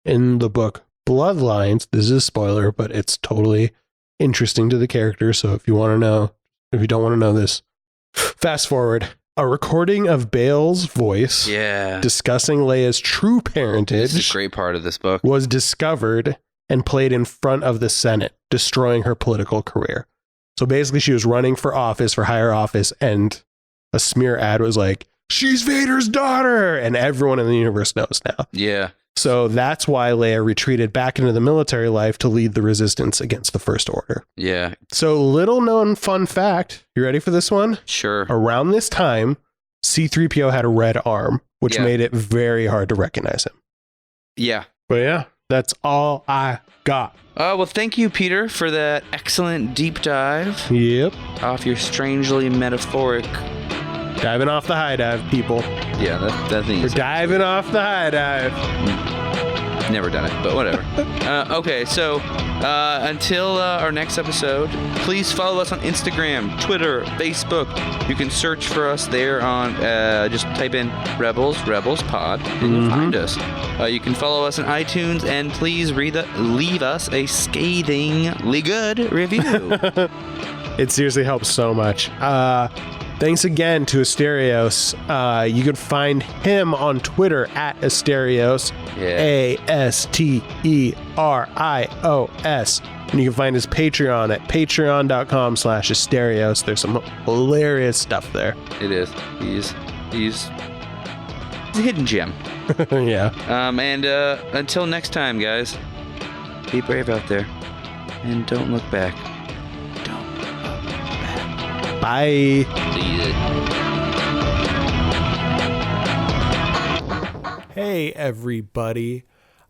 In the book Bloodlines, this is a spoiler, but it's totally interesting to the character, so if you don't want to know this, fast forward. A recording of Bail's voice discussing Leia's true parentage, this is a great part of this book, was discovered and played in front of the Senate, destroying her political career. So basically she was running for office, for higher office, and a smear ad was like, she's Vader's daughter! And everyone in the universe knows now. Yeah. So that's why Leia retreated back into the military life to lead the resistance against the First Order. Yeah. So little known fun fact. You ready for this one? Sure. Around this time, C-3PO had a red arm, which made it very hard to recognize him. Yeah. But yeah, that's all I got. Well, thank you, Peter, for that excellent deep dive. Yep. Off your strangely metaphoric... Diving off the high dive, people. Yeah, that thing. We're diving off the high dive. Never done it, but whatever. Okay, so until our next episode, please follow us on Instagram, Twitter, Facebook. You can search for us there on, just type in Rebels Pod, and you'll find us. You can follow us on iTunes, and please leave us a scathingly good review. It seriously helps so much. Thanks again to Asterios. You can find him on Twitter at Asterios, Asterios. And you can find his Patreon at patreon.com/Asterios. There's some hilarious stuff there. It is. He's a hidden gem. Yeah. And until next time, guys, be brave out there and don't look back. Bye. Hey everybody.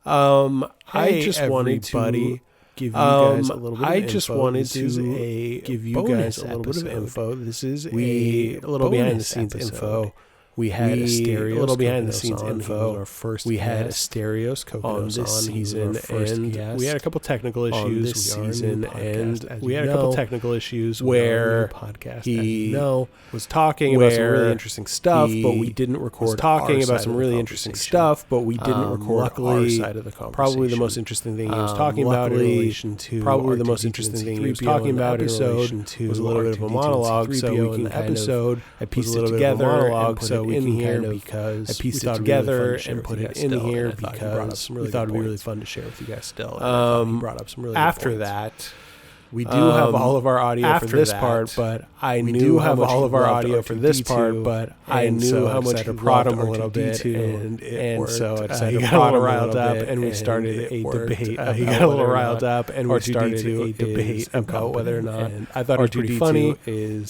I just wanted to give you guys a little bit of info. I just wanted to give you guys a little bit of info. This is a little behind the scenes info. We had Asterios, a little behind the scenes info. We had Asterios Kokkinos on this season, and we had a couple technical issues this season, and we had a couple technical issues where he was talking about some really interesting stuff, but we didn't record. Talking about some really interesting stuff, but we didn't record our side of the conversation. Probably the most interesting thing he was talking about in relation to probably the most interesting thing he was talking about in relation to was a little bit of a monologue. So we can episode I pieced it together and put it in here because I pieced it together and put it in here because we thought it'd be really fun to share with you guys still. Brought up some really after that. We do have all of our audio for this part, but I knew have all of our audio for this part, but I knew how much I brought him a little bit, and so he got a little riled up, and we started a debate. He got a little riled up, and we started a debate about whether or not I thought it was pretty funny. We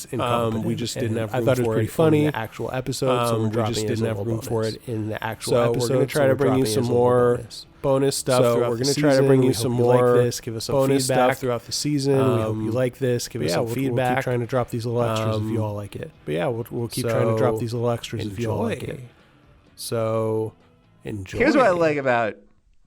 just didn't have. I thought it was pretty funny. The actual episode, so we just didn't have room for it in the actual episode. So we're going to try to bring you some more bonus stuff. So we're going to try to bring you some more like give us some bonus feedback throughout the season. We hope you like this. Give us some feedback. We'll keep trying to drop these little extras if you all like it. But yeah, we'll keep trying to drop these little extras if you all like it. So enjoy. Here's what I like about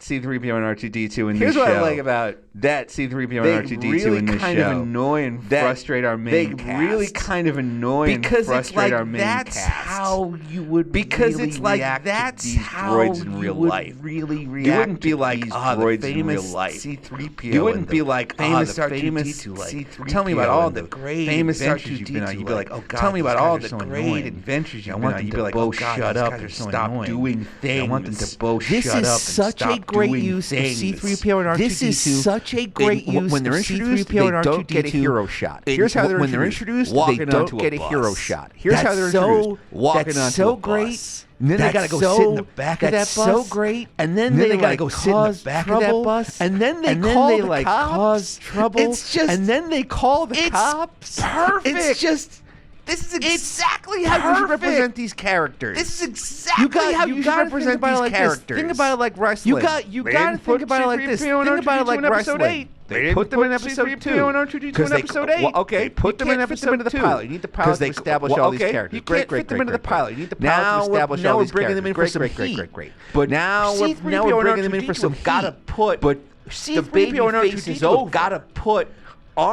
C-3PO and R2-D2 in this show. Here's what I like about that C-3PO and R2-D2 in this show. They really kind of annoy and frustrate our main cast. They really kind of annoy and frustrate our main cast. Because how you would really react to these droids in real life. Really react you wouldn't be like, these droids the in real famous life. C-3PO. You wouldn't be like, famous the famous R2-D2. Like, C-3PO. tell me about all the great famous adventures R2-D2. you've been on. You'd be like, oh God, tell me about all the so great annoying. adventures you've I been want on. them You'd to be like, both oh God, shut up and and stop doing things. I want them to both this shut up and is such a great use of C-3PO and R2-D2. This is such a great use when they're of introduced, C-3PO and they R2-D2. don't get a hero shot. Here's how they're when they're introduced, they don't get a hero shot. Here's how they're introduced. Walking onto a bus. And then they gotta go sit in the back of that bus. So great. And then they gotta go sit in the back of that bus. And then they cause trouble. It's just. And then they call the cops. Perfect. It's just. This is exactly how you should represent these characters. This is exactly how you should represent these characters. Think about it like wrestling. You got to think about it like this. Think about it like wrestling. They put them in episode 2. Because they episode 8. Okay, put them in episode 2. You need the pilot to establish all these characters. You can't fit them into the pilot. You need the pilot to establish all these characters. Now we're bringing them in for some heat. But now we're bringing them in for some heat. But the baby faces over. Gotta put.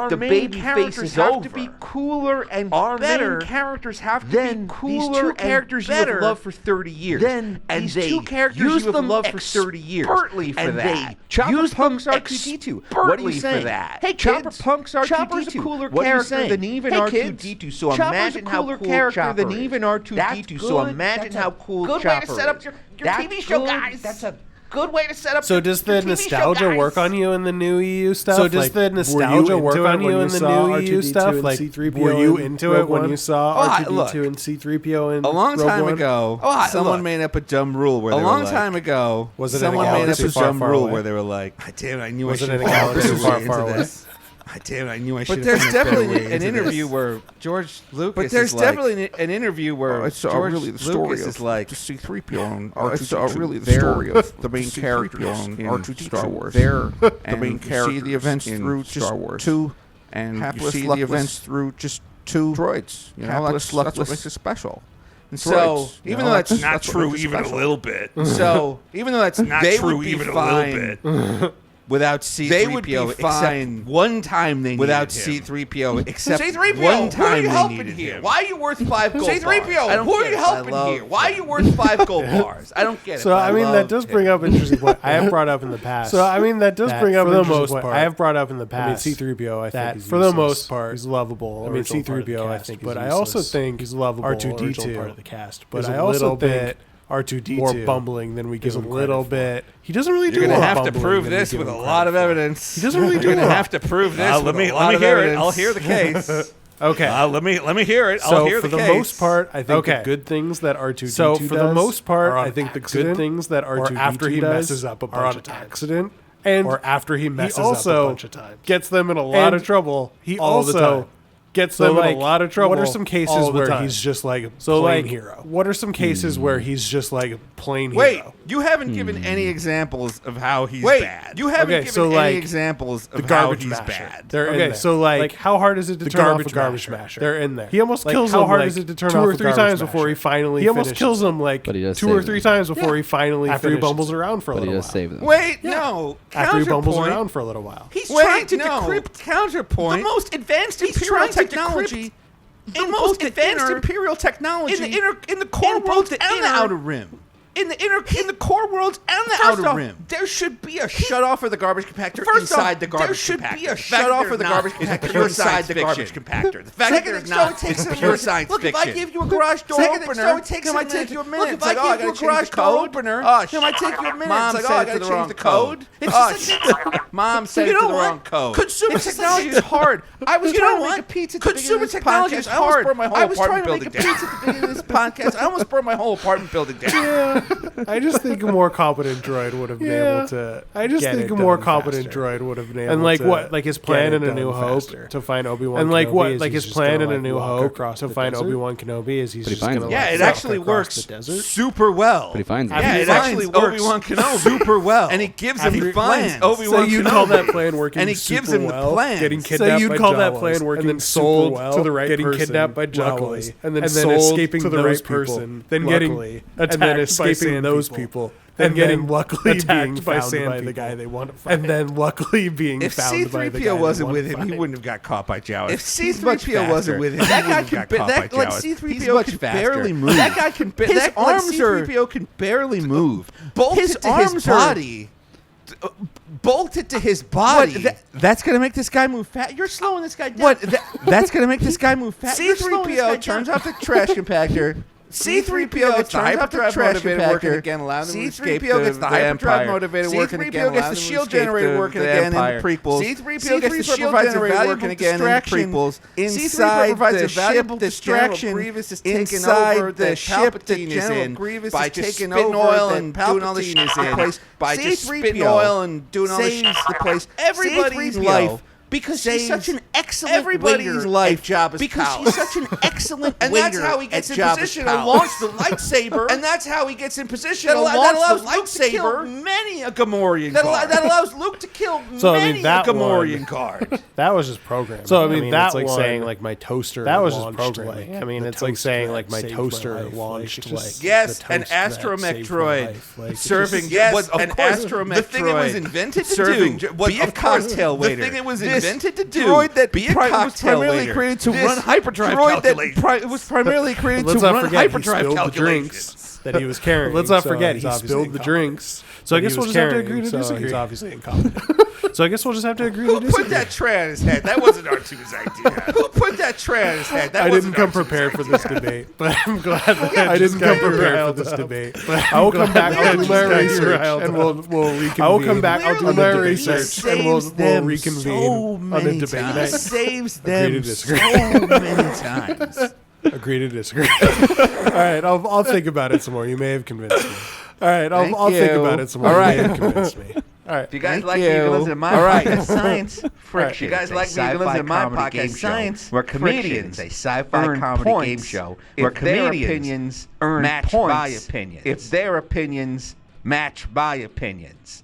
The baby characters have to be cooler and better. Main characters have to be cooler these two characters and better. you have loved for 30 years. Then these they two characters use you have them loved for 30 years. Expertly for and that. They use Punk's them R2-D2. What are you saying? For that. Hey, Chopper Punk's R2-D2. Chopper's a cooler what character than even R2-D2. So imagine how cool Chopper is. Than R2-D2. So imagine how cool Chopper is. Good way to set up your TV show, guys. That's a good way to set up. So does the nostalgia work on you in the new EU stuff? So does the nostalgia work on you in the new EU stuff? Like, were you into it when you saw R2-D2 and C-3PO and a long time Rogue ago? Someone made up a dumb rule where time ago, someone made up a dumb rule where they were like, "Damn, I knew I should have been galaxy far away." Damn, I knew I should. But there's definitely an interview where George Lucas. But there's definitely an interview where George Lucas is like C-3PO and R2-D2. It's really the story of the main characters in R2-D2. Star Wars. They're the main characters. See the events through Star Wars. 2, and you see the events through just 2 droids. You know, that's what makes it special. And so, even though that's not true even a little bit. So, even though that's not true even a little bit. Without C-3PO, they would be fine one time they needed without C-3PO, except C-3PO, one time who are you they needed here? him. Why are you worth 5 gold bars? C-3PO, who are you helping here? Why are you worth 5 gold bars? I don't get it. So I mean that does bring up interesting point. I have brought up in the past. So I mean that does bring up for the most part. I have brought up in the past. I mean C-3PO, I think for the most part he's lovable. I mean C-3PO, I think, but I also think he's lovable. R2-D2 part of the cast, but I also think R2-D2 more bumbling than we give him a little bit. He doesn't really do. You're gonna have to prove this with a lot of evidence. He doesn't really do. You're gonna have to prove this. Let me hear it. I'll hear the case. Okay. Let me hear it. So I'll hear the case. For the most part, I think the good things that R2-D2 does. So for the most part, I think the good things that R2-D2 does after he messes up a bunch of accident, and or after he messes up a bunch of times, gets them in a lot of trouble. He also gets them in a lot of trouble. What are some cases where he's just like plain hero? What are some cases where he's just like plain hero? Wait, you haven't given any examples of how he's bad. You haven't given any examples of how he's bad. They're in there. So like how hard is it to turn off a garbage masher? They're in there. He almost kills them. How hard is it to turn off 2 or 3 times before he finally? He almost kills them like 2 or 3 times before he finally after he bumbles around for a little while. Save them. Wait, no. After he bumbles around for a little while. He's trying to decrypt counterpoint. The most advanced Imperial technology. The most advanced Imperial technology in the core worlds and the outer rim. In the core worlds and the outer rim. There should be a shut off for the garbage compactor inside the garbage compactor. There should be a shut off for the garbage compactor inside the garbage compactor. The fact that there's not is pure science fiction. Look, if I give you a garage door opener, it might take you a minute. Look, if I give you a garage door opener, it might take you a minute. Mom said it to the wrong code. Mom said it to the wrong code. Consumer technology is hard. I was trying to make a pizza at the beginning of this podcast. I almost burned my whole apartment building down. I almost burned my whole apartment building down. I just think a more competent droid would have been able to. I just think a more competent droid would have been able to. And like what, like his plan in A New Hope to find Obi-Wan. And like what, like his plan in A New Hope to find Obi-Wan Kenobi is he's just gonna. Yeah, it actually works super well. But he finds it. Yeah, it actually works Obi-Wan Kenobi super well. And he gives him the plans. Obi-Wan Kenobi. So you call that plan working? And he gives him the plans. Getting kidnapped. So you call that plan working? And then sold to the right person. Getting kidnapped by Jawas. And then escaping to the right person. Then getting attacked by Sandor. those people. And getting luckily being found by the guy they want to find. And then luckily being found by the guy. If C-3PO wasn't with him, he wouldn't have got caught by Jawas. If C-3PO wasn't with him, that guy can C-3PO can barely move. That guy can his arms C-3PO can barely move. His arms body bolted to his body. That's going to make this guy move fast. You're slowing this guy down. That's going to make this guy move fast. C-3PO turns off the trash compactor. C-3PO gets the hyperdrive motivator working again, allowing them to escape the Empire. C-3PO gets the hyperdrive motivator working again, gets the shield generator working again in the prequels. C-3PO gets the shield generator working again in the prequels. C-3PO provides a valuable distraction inside the ship that General Grievous is taking oil and doing all this shit by just spitting oil and doing all this shit the place. Everybody's life. Because he's such an excellent waiter at Jabba's palace. He's such an excellent waiter. And that's how he gets in position to launch the lightsaber. And that's how he gets in position to launch the lightsaber. Many a Gamorrean guard. That allows Luke to kill many a Gamorrean guard. That was just programming. So I mean that's like saying like my toaster. That was just programming. I mean it's like saying like my toaster launched like yes, an astromech droid serving. Yes, an astromech droid. The thing it was invented to do. Be a cocktail waiter. The thing it was invented to do. Droid that be a cocktail waiter. Created to run hyperdrive calculations. It was primarily created to run hyperdrive calculations that he was carrying. Let's not forget he spilled the drinks. So I guess we'll just have to agree to disagree. He's obviously incompetent. So I guess we'll just have to agree to disagree. Who put that tray on his head? That wasn't R2's idea. Who put that tray on his head? I didn't come prepared for this debate, but I'm glad that I didn't come prepared for this debate. I will come back. I'll do my research, and we'll reconvene. I will come back. I'll do my research, and we'll reconvene on a debate night. Saves them so many times. Agree to disagree. All right, I'll think about it some more. You may have convinced me. All right, I'll think about it some more. All right, you may have convinced me. All right. If you guys like me, you can listen to my podcast, Science Friction. If you guys like me, you can listen to my podcast, Science where comedians, a sci-fi comedy game show, where comedians match by opinions. If their opinions match by opinions.